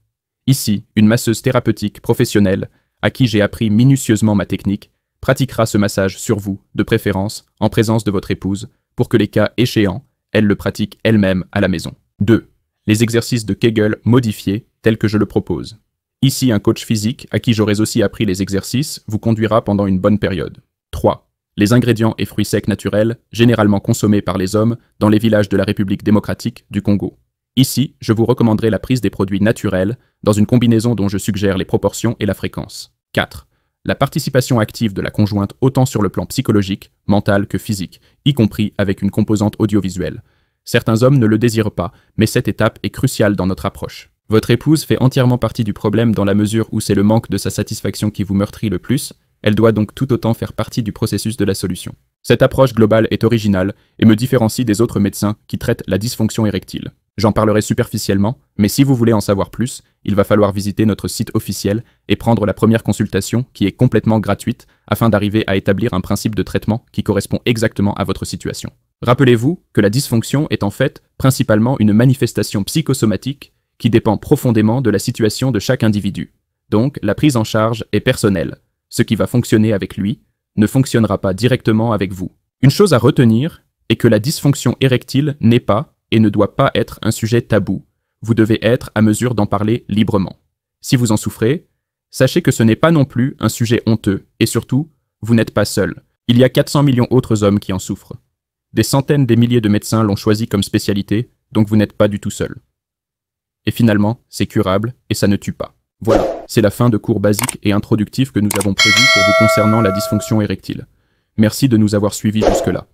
Ici, une masseuse thérapeutique professionnelle, à qui j'ai appris minutieusement ma technique, pratiquera ce massage sur vous, de préférence, en présence de votre épouse, pour que les cas échéants, elle le pratique elle-même à la maison. 2. Les exercices de Kegel modifiés tels que je le propose. Ici, un coach physique, à qui j'aurais aussi appris les exercices, vous conduira pendant une bonne période. 3. Les ingrédients et fruits secs naturels, généralement consommés par les hommes dans les villages de la République démocratique du Congo. Ici, je vous recommanderai la prise des produits naturels dans une combinaison dont je suggère les proportions et la fréquence. 4. La participation active de la conjointe autant sur le plan psychologique, mental que physique, y compris avec une composante audiovisuelle. Certains hommes ne le désirent pas, mais cette étape est cruciale dans notre approche. Votre épouse fait entièrement partie du problème dans la mesure où c'est le manque de sa satisfaction qui vous meurtrit le plus. Elle doit donc tout autant faire partie du processus de la solution. Cette approche globale est originale et me différencie des autres médecins qui traitent la dysfonction érectile. J'en parlerai superficiellement, mais si vous voulez en savoir plus, il va falloir visiter notre site officiel et prendre la première consultation qui est complètement gratuite afin d'arriver à établir un principe de traitement qui correspond exactement à votre situation. Rappelez-vous que la dysfonction est en fait principalement une manifestation psychosomatique qui dépend profondément de la situation de chaque individu. Donc, la prise en charge est personnelle. Ce qui va fonctionner avec lui ne fonctionnera pas directement avec vous. Une chose à retenir est que la dysfonction érectile n'est pas et ne doit pas être un sujet tabou. Vous devez être à mesure d'en parler librement. Si vous en souffrez, sachez que ce n'est pas non plus un sujet honteux et surtout, vous n'êtes pas seul. Il y a 400 millions d'autres hommes qui en souffrent. Des centaines des milliers de médecins l'ont choisi comme spécialité, donc vous n'êtes pas du tout seul. Et finalement, c'est curable et ça ne tue pas. Voilà, c'est la fin de cours basiques et introductifs que nous avons prévus pour vous concernant la dysfonction érectile. Merci de nous avoir suivis jusque-là.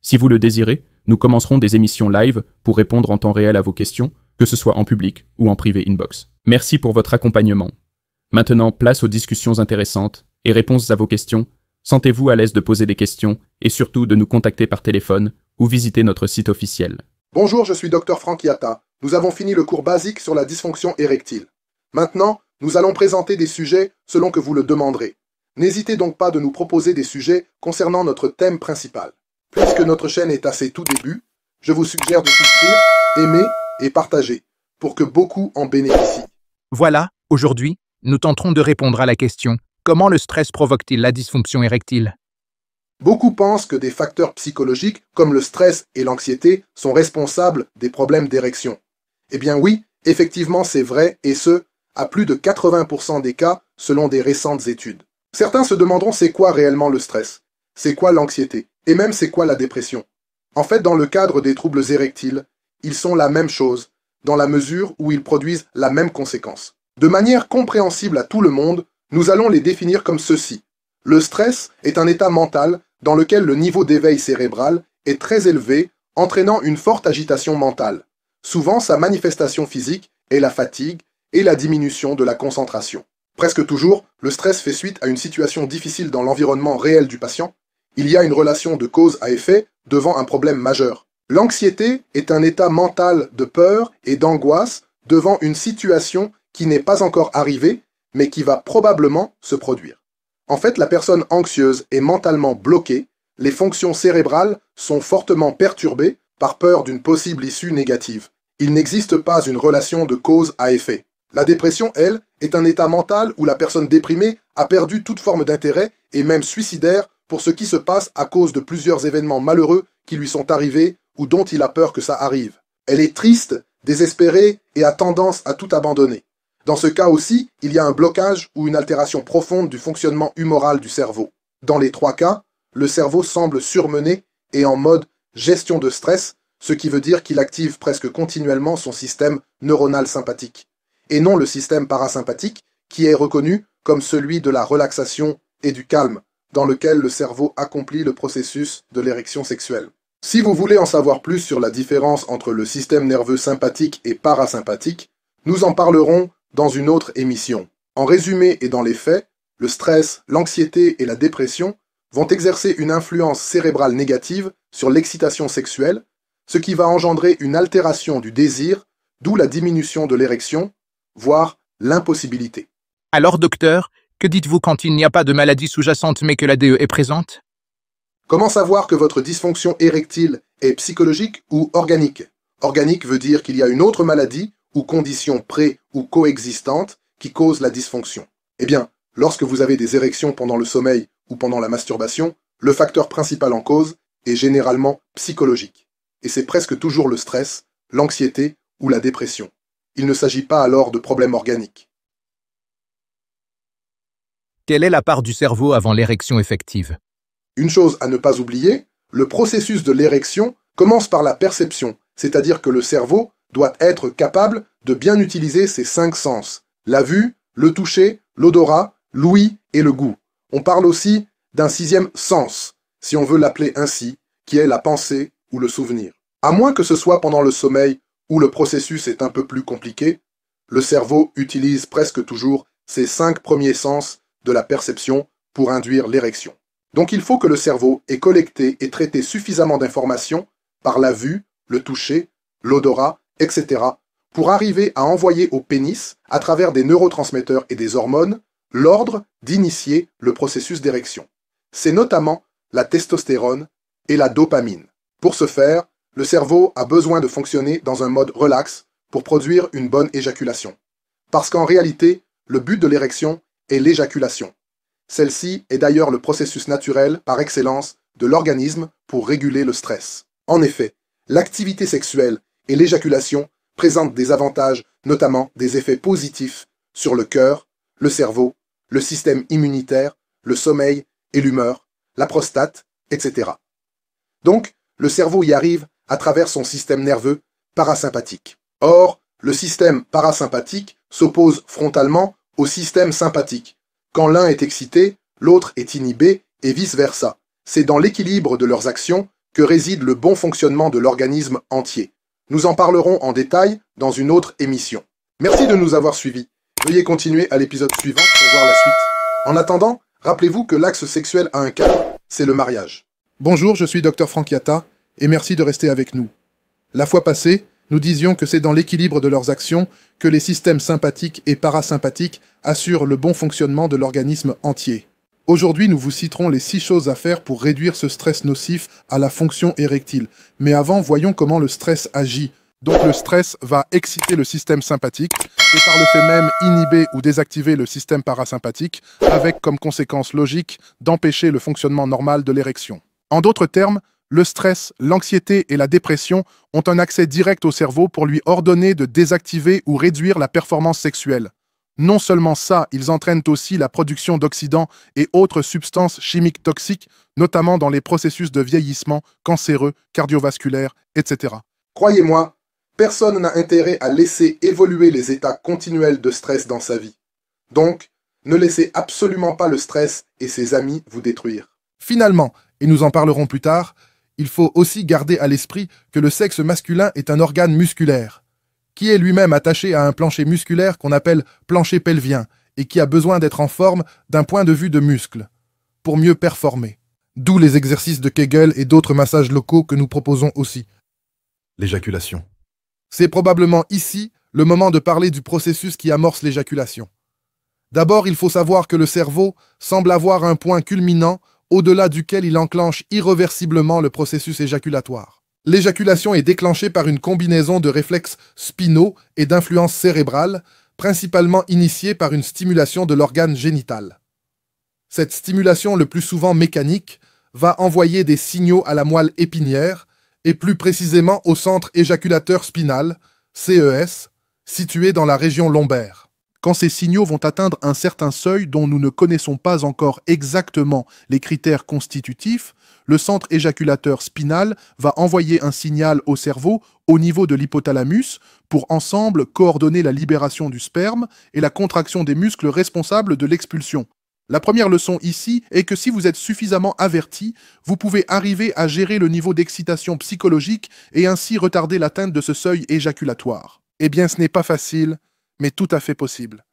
Si vous le désirez, nous commencerons des émissions live pour répondre en temps réel à vos questions, que ce soit en public ou en privé inbox. Merci pour votre accompagnement. Maintenant, place aux discussions intéressantes et réponses à vos questions. Sentez-vous à l'aise de poser des questions et surtout de nous contacter par téléphone ou visiter notre site officiel. Bonjour, je suis Dr Frank Yatta. Nous avons fini le cours basique sur la dysfonction érectile. Maintenant, nous allons présenter des sujets selon que vous le demanderez. N'hésitez donc pas de nous proposer des sujets concernant notre thème principal. Puisque notre chaîne est à ses tout débuts, je vous suggère de souscrire, aimer et partager pour que beaucoup en bénéficient. Voilà, aujourd'hui, nous tenterons de répondre à la question « Comment le stress provoque-t-il la dysfonction érectile ?» Beaucoup pensent que des facteurs psychologiques comme le stress et l'anxiété sont responsables des problèmes d'érection. Eh bien oui, effectivement c'est vrai, et ce, à plus de 80% des cas selon des récentes études. Certains se demanderont c'est quoi réellement le stress, c'est quoi l'anxiété, et même c'est quoi la dépression. En fait, dans le cadre des troubles érectiles, ils sont la même chose, dans la mesure où ils produisent la même conséquence. De manière compréhensible à tout le monde, nous allons les définir comme ceci. Le stress est un état mental dans lequel le niveau d'éveil cérébral est très élevé, entraînant une forte agitation mentale. Souvent, sa manifestation physique est la fatigue et la diminution de la concentration. Presque toujours, le stress fait suite à une situation difficile dans l'environnement réel du patient. Il y a une relation de cause à effet devant un problème majeur. L'anxiété est un état mental de peur et d'angoisse devant une situation qui n'est pas encore arrivée, mais qui va probablement se produire. En fait, la personne anxieuse est mentalement bloquée, les fonctions cérébrales sont fortement perturbées par peur d'une possible issue négative. Il n'existe pas une relation de cause à effet. La dépression, elle, est un état mental où la personne déprimée a perdu toute forme d'intérêt et même suicidaire pour ce qui se passe à cause de plusieurs événements malheureux qui lui sont arrivés ou dont il a peur que ça arrive. Elle est triste, désespérée et a tendance à tout abandonner. Dans ce cas aussi, il y a un blocage ou une altération profonde du fonctionnement humoral du cerveau. Dans les trois cas, le cerveau semble surmené et en mode gestion de stress, ce qui veut dire qu'il active presque continuellement son système neuronal sympathique, et non le système parasympathique qui est reconnu comme celui de la relaxation et du calme, dans lequel le cerveau accomplit le processus de l'érection sexuelle. Si vous voulez en savoir plus sur la différence entre le système nerveux sympathique et parasympathique, nous en parlerons dans une autre émission. En résumé et dans les faits, le stress, l'anxiété et la dépression vont exercer une influence cérébrale négative sur l'excitation sexuelle, ce qui va engendrer une altération du désir, d'où la diminution de l'érection, voire l'impossibilité. Alors, docteur, que dites-vous quand il n'y a pas de maladie sous-jacente mais que la DE est présente? Comment savoir que votre dysfonction érectile est psychologique ou organique? Organique veut dire qu'il y a une autre maladie ou condition pré- ou coexistante qui cause la dysfonction. Eh bien, lorsque vous avez des érections pendant le sommeil ou pendant la masturbation, le facteur principal en cause est généralement psychologique. Et c'est presque toujours le stress, l'anxiété ou la dépression. Il ne s'agit pas alors de problèmes organiques. Quelle est la part du cerveau avant l'érection effective? Une chose à ne pas oublier, le processus de l'érection commence par la perception, c'est-à-dire que le cerveau doit être capable de bien utiliser ses 5 sens, la vue, le toucher, l'odorat, l'ouïe et le goût. On parle aussi d'un 6e sens, si on veut l'appeler ainsi, qui est la pensée ou le souvenir. À moins que ce soit pendant le sommeil où le processus est un peu plus compliqué, le cerveau utilise presque toujours ses 5 premiers sens de la perception pour induire l'érection. Donc il faut que le cerveau ait collecté et traité suffisamment d'informations par la vue, le toucher, l'odorat, etc. pour arriver à envoyer au pénis, à travers des neurotransmetteurs et des hormones, l'ordre d'initier le processus d'érection. C'est notamment la testostérone et la dopamine. Pour ce faire, le cerveau a besoin de fonctionner dans un mode relax pour produire une bonne éjaculation. Parce qu'en réalité, le but de l'érection est l'éjaculation. Celle-ci est d'ailleurs le processus naturel par excellence de l'organisme pour réguler le stress. En effet, l'activité sexuelle et l'éjaculation présentent des avantages, notamment des effets positifs sur le cœur, le cerveau, le système immunitaire, le sommeil et l'humeur, la prostate, etc. Donc, le cerveau y arrive à travers son système nerveux parasympathique. Or, le système parasympathique s'oppose frontalement au système sympathique. Quand l'un est excité, l'autre est inhibé et vice-versa. C'est dans l'équilibre de leurs actions que réside le bon fonctionnement de l'organisme entier. Nous en parlerons en détail dans une autre émission. Merci de nous avoir suivis. Veuillez continuer à l'épisode suivant pour voir la suite. En attendant, rappelez-vous que l'axe sexuel a un cadre, c'est le mariage. Bonjour, je suis Dr Franck Yatta et merci de rester avec nous. La fois passée, nous disions que c'est dans l'équilibre de leurs actions que les systèmes sympathiques et parasympathiques assurent le bon fonctionnement de l'organisme entier. Aujourd'hui, nous vous citerons les 6 choses à faire pour réduire ce stress nocif à la fonction érectile. Mais avant, voyons comment le stress agit Donc le stress va exciter le système sympathique et par le fait même inhiber ou désactiver le système parasympathique avec comme conséquence logique d'empêcher le fonctionnement normal de l'érection. En d'autres termes, le stress, l'anxiété et la dépression ont un accès direct au cerveau pour lui ordonner de désactiver ou réduire la performance sexuelle. Non seulement ça, ils entraînent aussi la production d'oxydants et autres substances chimiques toxiques, notamment dans les processus de vieillissement, cancéreux, cardiovasculaires, etc. Croyez-moi, personne n'a intérêt à laisser évoluer les états continuels de stress dans sa vie. Donc, ne laissez absolument pas le stress et ses amis vous détruire. Finalement, et nous en parlerons plus tard, il faut aussi garder à l'esprit que le sexe masculin est un organe musculaire, qui est lui-même attaché à un plancher musculaire qu'on appelle plancher pelvien et qui a besoin d'être en forme d'un point de vue de muscle, pour mieux performer. D'où les exercices de Kegel et d'autres massages locaux que nous proposons aussi. L'éjaculation. C'est probablement ici le moment de parler du processus qui amorce l'éjaculation. D'abord, il faut savoir que le cerveau semble avoir un point culminant au-delà duquel il enclenche irréversiblement le processus éjaculatoire. L'éjaculation est déclenchée par une combinaison de réflexes spinaux et d'influences cérébrales, principalement initiée par une stimulation de l'organe génital. Cette stimulation, le plus souvent mécanique, va envoyer des signaux à la moelle épinière, et plus précisément au centre éjaculateur spinal, CES, situé dans la région lombaire. Quand ces signaux vont atteindre un certain seuil dont nous ne connaissons pas encore exactement les critères constitutifs, le centre éjaculateur spinal va envoyer un signal au cerveau au niveau de l'hypothalamus pour ensemble coordonner la libération du sperme et la contraction des muscles responsables de l'expulsion. La première leçon ici est que si vous êtes suffisamment averti, vous pouvez arriver à gérer le niveau d'excitation psychologique et ainsi retarder l'atteinte de ce seuil éjaculatoire. Eh bien, ce n'est pas facile, mais tout à fait possible.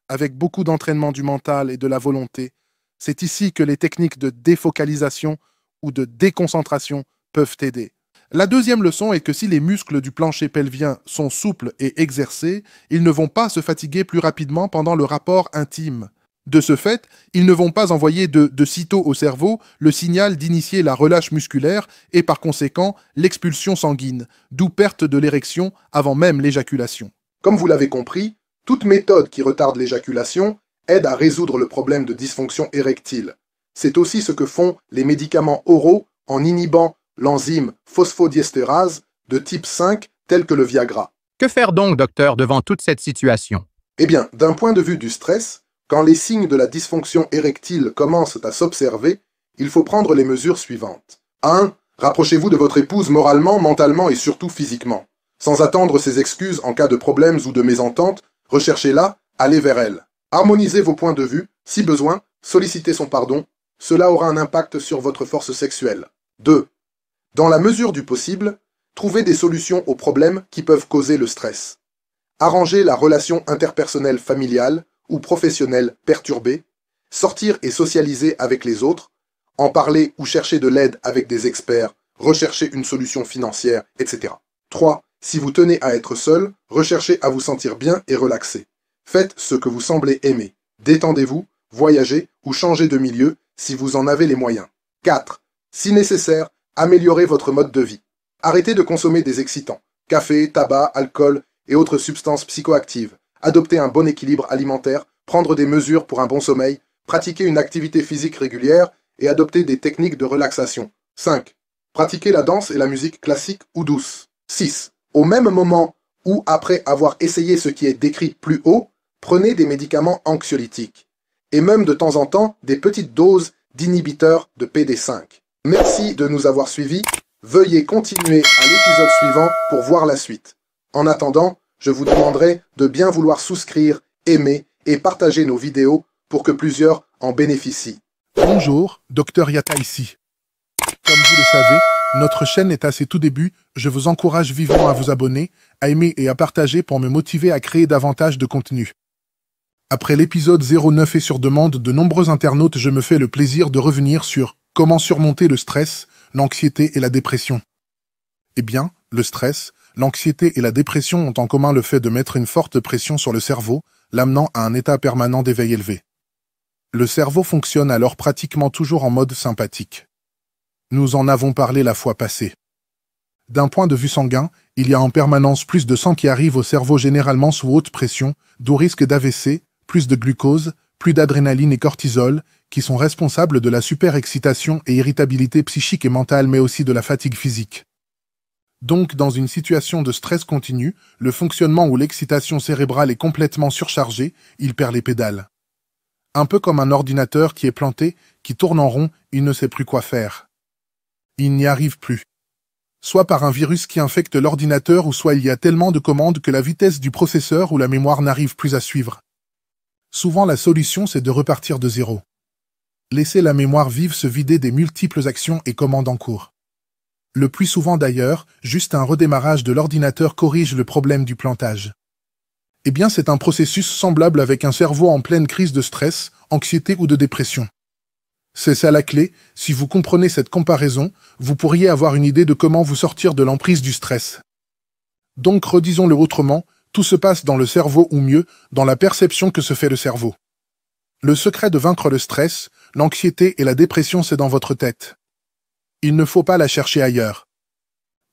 Avec beaucoup d'entraînement du mental et de la volonté, c'est ici que les techniques de défocalisation ou de déconcentration peuvent aider. La deuxième leçon est que si les muscles du plancher pelvien sont souples et exercés, ils ne vont pas se fatiguer plus rapidement pendant le rapport intime. De ce fait, ils ne vont pas envoyer de sitôt au cerveau le signal d'initier la relâche musculaire et par conséquent l'expulsion sanguine, d'où perte de l'érection avant même l'éjaculation. Comme vous l'avez compris, toute méthode qui retarde l'éjaculation aide à résoudre le problème de dysfonction érectile. C'est aussi ce que font les médicaments oraux en inhibant l'enzyme phosphodiesterase de type 5 tel que le Viagra. Que faire donc, docteur, devant toute cette situation? Eh bien, d'un point de vue du stress, quand les signes de la dysfonction érectile commencent à s'observer, il faut prendre les mesures suivantes. 1. Rapprochez-vous de votre épouse moralement, mentalement et surtout physiquement. Sans attendre ses excuses en cas de problèmes ou de mésentente, recherchez-la, allez vers elle. Harmonisez vos points de vue, si besoin, sollicitez son pardon, cela aura un impact sur votre force sexuelle. 2. Dans la mesure du possible, trouvez des solutions aux problèmes qui peuvent causer le stress. Arrangez la relation interpersonnelle familiale ou professionnelle perturbée, sortir et socialiser avec les autres, en parler ou chercher de l'aide avec des experts, rechercher une solution financière, etc. 3. Si vous tenez à être seul, recherchez à vous sentir bien et relaxé. Faites ce que vous semblez aimer. Détendez-vous, voyagez ou changez de milieu si vous en avez les moyens. 4. Si nécessaire, améliorez votre mode de vie. Arrêtez de consommer des excitants, café, tabac, alcool et autres substances psychoactives. Adoptez un bon équilibre alimentaire, prendre des mesures pour un bon sommeil, pratiquer une activité physique régulière et adopter des techniques de relaxation. 5. Pratiquez la danse et la musique classique ou douce. 6. Au même moment ou après avoir essayé ce qui est décrit plus haut, prenez des médicaments anxiolytiques. Et même de temps en temps, des petites doses d'inhibiteurs de PD5. Merci de nous avoir suivis. Veuillez continuer à l'épisode suivant pour voir la suite. En attendant, je vous demanderai de bien vouloir souscrire, aimer et partager nos vidéos pour que plusieurs en bénéficient. Bonjour, Dr Yatta ici. Comme vous le savez, notre chaîne est à ses tout débuts. Je vous encourage vivement à vous abonner, à aimer et à partager pour me motiver à créer davantage de contenu. Après l'épisode 09 et sur demande de nombreux internautes, je me fais le plaisir de revenir sur comment surmonter le stress, l'anxiété et la dépression. Eh bien, le stress, l'anxiété et la dépression ont en commun le fait de mettre une forte pression sur le cerveau, l'amenant à un état permanent d'éveil élevé. Le cerveau fonctionne alors pratiquement toujours en mode sympathique. Nous en avons parlé la fois passée. D'un point de vue sanguin, il y a en permanence plus de sang qui arrive au cerveau généralement sous haute pression, d'où risque d'AVC, plus de glucose, plus d'adrénaline et cortisol, qui sont responsables de la superexcitation et irritabilité psychique et mentale mais aussi de la fatigue physique. Donc, dans une situation de stress continu, le fonctionnement où l'excitation cérébrale est complètement surchargée, il perd les pédales. Un peu comme un ordinateur qui est planté, qui tourne en rond, il ne sait plus quoi faire. Il n'y arrive plus. Soit par un virus qui infecte l'ordinateur ou soit il y a tellement de commandes que la vitesse du processeur ou la mémoire n'arrive plus à suivre. Souvent la solution c'est de repartir de zéro. Laisser la mémoire vive se vider des multiples actions et commandes en cours. Le plus souvent d'ailleurs, juste un redémarrage de l'ordinateur corrige le problème du plantage. Eh bien c'est un processus semblable avec un cerveau en pleine crise de stress, anxiété ou de dépression. C'est ça la clé, si vous comprenez cette comparaison, vous pourriez avoir une idée de comment vous sortir de l'emprise du stress. Donc redisons-le autrement, tout se passe dans le cerveau ou mieux, dans la perception que se fait le cerveau. Le secret de vaincre le stress, l'anxiété et la dépression c'est dans votre tête. Il ne faut pas la chercher ailleurs.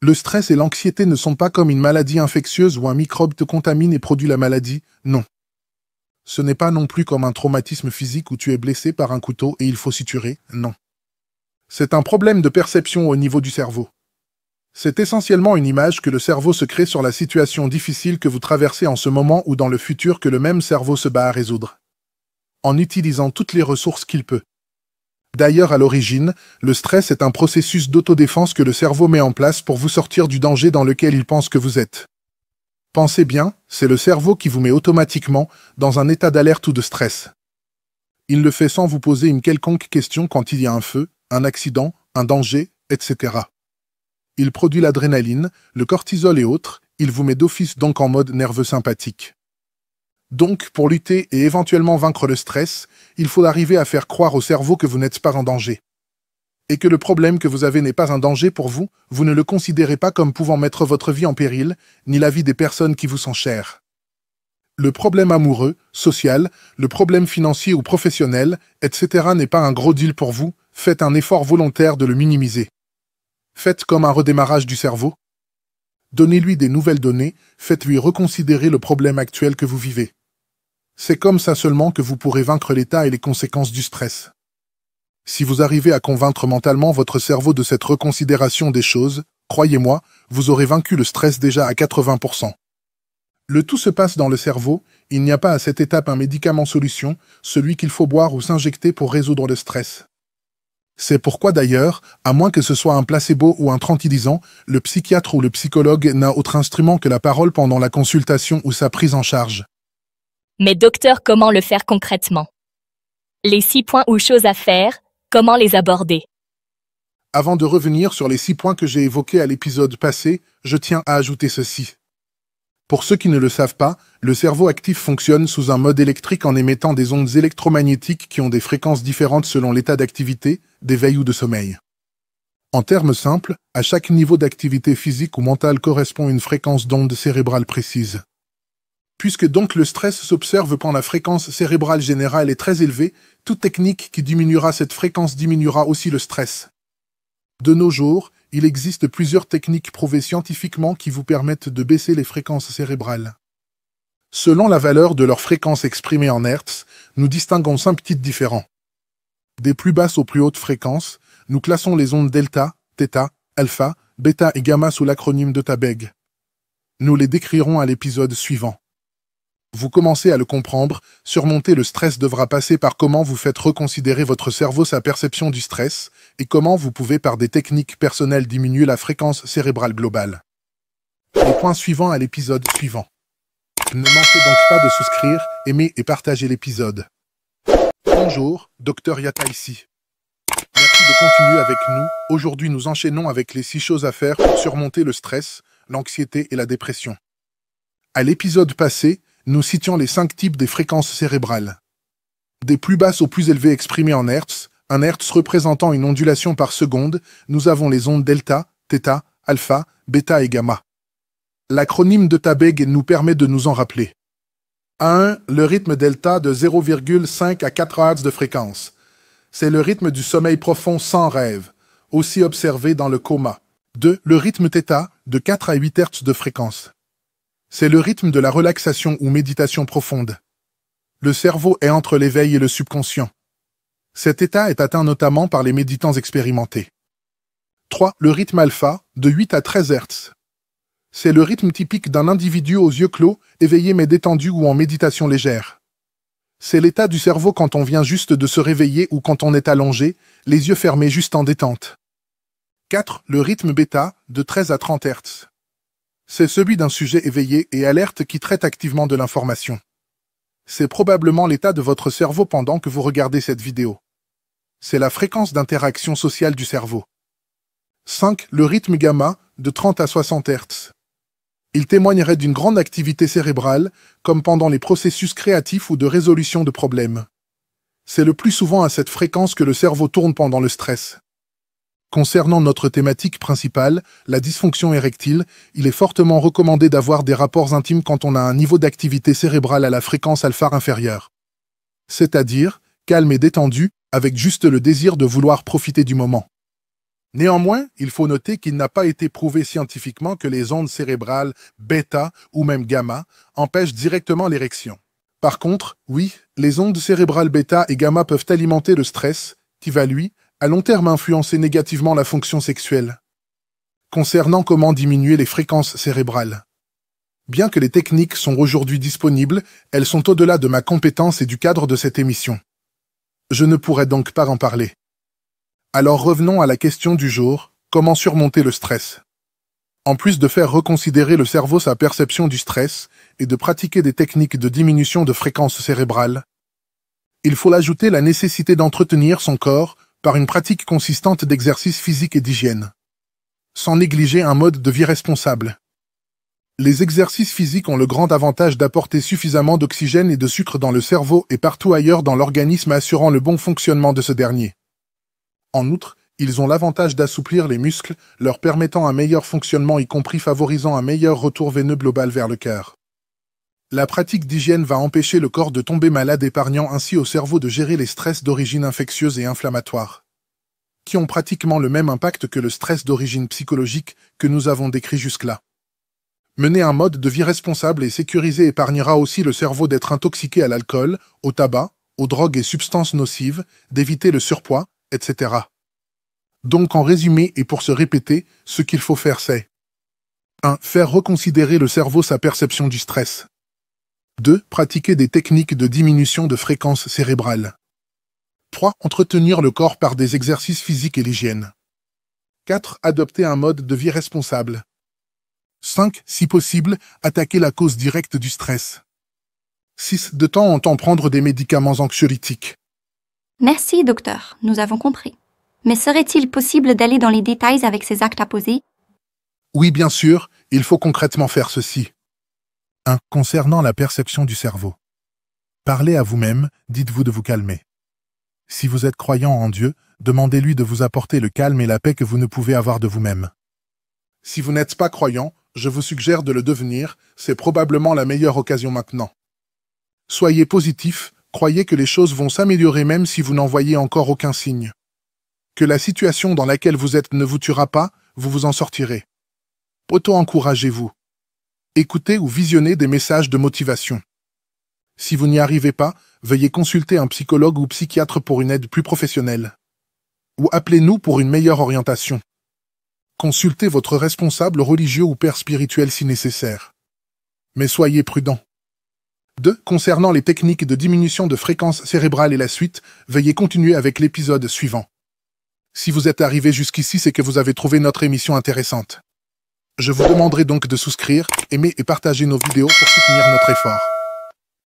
Le stress et l'anxiété ne sont pas comme une maladie infectieuse où un microbe te contamine et produit la maladie, non. Ce n'est pas non plus comme un traumatisme physique où tu es blessé par un couteau et il faut suturer, non. C'est un problème de perception au niveau du cerveau. C'est essentiellement une image que le cerveau se crée sur la situation difficile que vous traversez en ce moment ou dans le futur que le même cerveau se bat à résoudre. En utilisant toutes les ressources qu'il peut. D'ailleurs, à l'origine, le stress est un processus d'autodéfense que le cerveau met en place pour vous sortir du danger dans lequel il pense que vous êtes. Pensez bien, c'est le cerveau qui vous met automatiquement dans un état d'alerte ou de stress. Il le fait sans vous poser une quelconque question quand il y a un feu, un accident, un danger, etc. Il produit l'adrénaline, le cortisol et autres, il vous met d'office donc en mode nerveux sympathique. Donc, pour lutter et éventuellement vaincre le stress, il faut arriver à faire croire au cerveau que vous n'êtes pas en danger. Et que le problème que vous avez n'est pas un danger pour vous, vous ne le considérez pas comme pouvant mettre votre vie en péril, ni la vie des personnes qui vous sont chères. Le problème amoureux, social, le problème financier ou professionnel, etc. n'est pas un gros deal pour vous, faites un effort volontaire de le minimiser. Faites comme un redémarrage du cerveau. Donnez-lui des nouvelles données, faites-lui reconsidérer le problème actuel que vous vivez. C'est comme ça seulement que vous pourrez vaincre l'état et les conséquences du stress. Si vous arrivez à convaincre mentalement votre cerveau de cette reconsidération des choses, croyez-moi, vous aurez vaincu le stress déjà à 80%. Le tout se passe dans le cerveau, il n'y a pas à cette étape un médicament solution, celui qu'il faut boire ou s'injecter pour résoudre le stress. C'est pourquoi d'ailleurs, à moins que ce soit un placebo ou un tranquillisant, le psychiatre ou le psychologue n'a autre instrument que la parole pendant la consultation ou sa prise en charge. Mais docteur, comment le faire concrètement? Les 6 points ou choses à faire, comment les aborder? Avant de revenir sur les 6 points que j'ai évoqués à l'épisode passé, je tiens à ajouter ceci. Pour ceux qui ne le savent pas, le cerveau actif fonctionne sous un mode électrique en émettant des ondes électromagnétiques qui ont des fréquences différentes selon l'état d'activité, d'éveil ou de sommeil. En termes simples, à chaque niveau d'activité physique ou mentale correspond une fréquence d'onde cérébrale précise. Puisque donc le stress s'observe quand la fréquence cérébrale générale est très élevée, toute technique qui diminuera cette fréquence diminuera aussi le stress. De nos jours, il existe plusieurs techniques prouvées scientifiquement qui vous permettent de baisser les fréquences cérébrales. Selon la valeur de leur fréquence exprimée en Hertz, nous distinguons 5 types différents. Des plus basses aux plus hautes fréquences, nous classons les ondes delta, θ, alpha, bêta et gamma sous l'acronyme de Tabeg. Nous les décrirons à l'épisode suivant. Vous commencez à le comprendre, surmonter le stress devra passer par comment vous faites reconsidérer votre cerveau sa perception du stress et comment vous pouvez par des techniques personnelles diminuer la fréquence cérébrale globale. Les points suivants à l'épisode suivant. Ne manquez donc pas de souscrire, aimer et partager l'épisode. Bonjour, Dr Yata ici. Merci de continuer avec nous. Aujourd'hui, nous enchaînons avec les 6 choses à faire pour surmonter le stress, l'anxiété et la dépression. À l'épisode passé, nous citions les 5 types des fréquences cérébrales. Des plus basses aux plus élevées exprimées en Hertz, un Hertz représentant une ondulation par seconde, nous avons les ondes delta, θ, alpha, bêta et gamma. L'acronyme de Tabeg nous permet de nous en rappeler. À 1, le rythme delta de 0,5 à 4 Hz de fréquence. C'est le rythme du sommeil profond sans rêve, aussi observé dans le coma. 2. Le rythme θ, de 4 à 8 Hz de fréquence. C'est le rythme de la relaxation ou méditation profonde. Le cerveau est entre l'éveil et le subconscient. Cet état est atteint notamment par les méditants expérimentés. 3. Le rythme alpha, de 8 à 13 Hz. C'est le rythme typique d'un individu aux yeux clos, éveillé mais détendu ou en méditation légère. C'est l'état du cerveau quand on vient juste de se réveiller ou quand on est allongé, les yeux fermés juste en détente. 4. Le rythme bêta, de 13 à 30 Hz. C'est celui d'un sujet éveillé et alerte qui traite activement de l'information. C'est probablement l'état de votre cerveau pendant que vous regardez cette vidéo. C'est la fréquence d'interaction sociale du cerveau. 5. Le rythme gamma, de 30 à 60 Hz. Il témoignerait d'une grande activité cérébrale, comme pendant les processus créatifs ou de résolution de problèmes. C'est le plus souvent à cette fréquence que le cerveau tourne pendant le stress. Concernant notre thématique principale, la dysfonction érectile, il est fortement recommandé d'avoir des rapports intimes quand on a un niveau d'activité cérébrale à la fréquence alpha inférieure. C'est-à-dire, calme et détendu, avec juste le désir de vouloir profiter du moment. Néanmoins, il faut noter qu'il n'a pas été prouvé scientifiquement que les ondes cérébrales bêta ou même gamma empêchent directement l'érection. Par contre, oui, les ondes cérébrales bêta et gamma peuvent alimenter le stress, qui va lui, à long terme influencer négativement la fonction sexuelle. Concernant comment diminuer les fréquences cérébrales. Bien que les techniques sont aujourd'hui disponibles, elles sont au-delà de ma compétence et du cadre de cette émission. Je ne pourrais donc pas en parler. Alors revenons à la question du jour, comment surmonter le stress? En plus de faire reconsidérer le cerveau sa perception du stress et de pratiquer des techniques de diminution de fréquences cérébrales, il faut ajouter la nécessité d'entretenir son corps par une pratique consistante d'exercice physique et d'hygiène, sans négliger un mode de vie responsable. Les exercices physiques ont le grand avantage d'apporter suffisamment d'oxygène et de sucre dans le cerveau et partout ailleurs dans l'organisme assurant le bon fonctionnement de ce dernier. En outre, ils ont l'avantage d'assouplir les muscles, leur permettant un meilleur fonctionnement y compris favorisant un meilleur retour veineux global vers le cœur. La pratique d'hygiène va empêcher le corps de tomber malade, épargnant ainsi au cerveau de gérer les stress d'origine infectieuse et inflammatoire, qui ont pratiquement le même impact que le stress d'origine psychologique que nous avons décrit jusque-là. Mener un mode de vie responsable et sécurisé épargnera aussi le cerveau d'être intoxiqué à l'alcool, au tabac, aux drogues et substances nocives, d'éviter le surpoids, etc. Donc en résumé et pour se répéter, ce qu'il faut faire c'est 1. Faire reconsidérer le cerveau sa perception du stress. 2. Pratiquer des techniques de diminution de fréquence cérébrale. 3. Entretenir le corps par des exercices physiques et l'hygiène. 4. Adopter un mode de vie responsable. 5. Si possible, attaquer la cause directe du stress. 6. De temps en temps prendre des médicaments anxiolytiques. Merci, docteur, nous avons compris. Mais serait-il possible d'aller dans les détails avec ces actes à poser? Oui, bien sûr, il faut concrètement faire ceci. 1. Concernant la perception du cerveau. Parlez à vous-même, dites-vous de vous calmer. Si vous êtes croyant en Dieu, demandez-lui de vous apporter le calme et la paix que vous ne pouvez avoir de vous-même. Si vous n'êtes pas croyant, je vous suggère de le devenir, c'est probablement la meilleure occasion maintenant. Soyez positif, croyez que les choses vont s'améliorer même si vous n'en voyez encore aucun signe. Que la situation dans laquelle vous êtes ne vous tuera pas, vous vous en sortirez. Auto-encouragez-vous. Écoutez ou visionnez des messages de motivation. Si vous n'y arrivez pas, veuillez consulter un psychologue ou psychiatre pour une aide plus professionnelle. Ou appelez-nous pour une meilleure orientation. Consultez votre responsable religieux ou père spirituel si nécessaire. Mais soyez prudent. 2. Concernant les techniques de diminution de fréquence cérébrale et la suite, veuillez continuer avec l'épisode suivant. Si vous êtes arrivé jusqu'ici, c'est que vous avez trouvé notre émission intéressante. Je vous demanderai donc de souscrire, aimer et partager nos vidéos pour soutenir notre effort.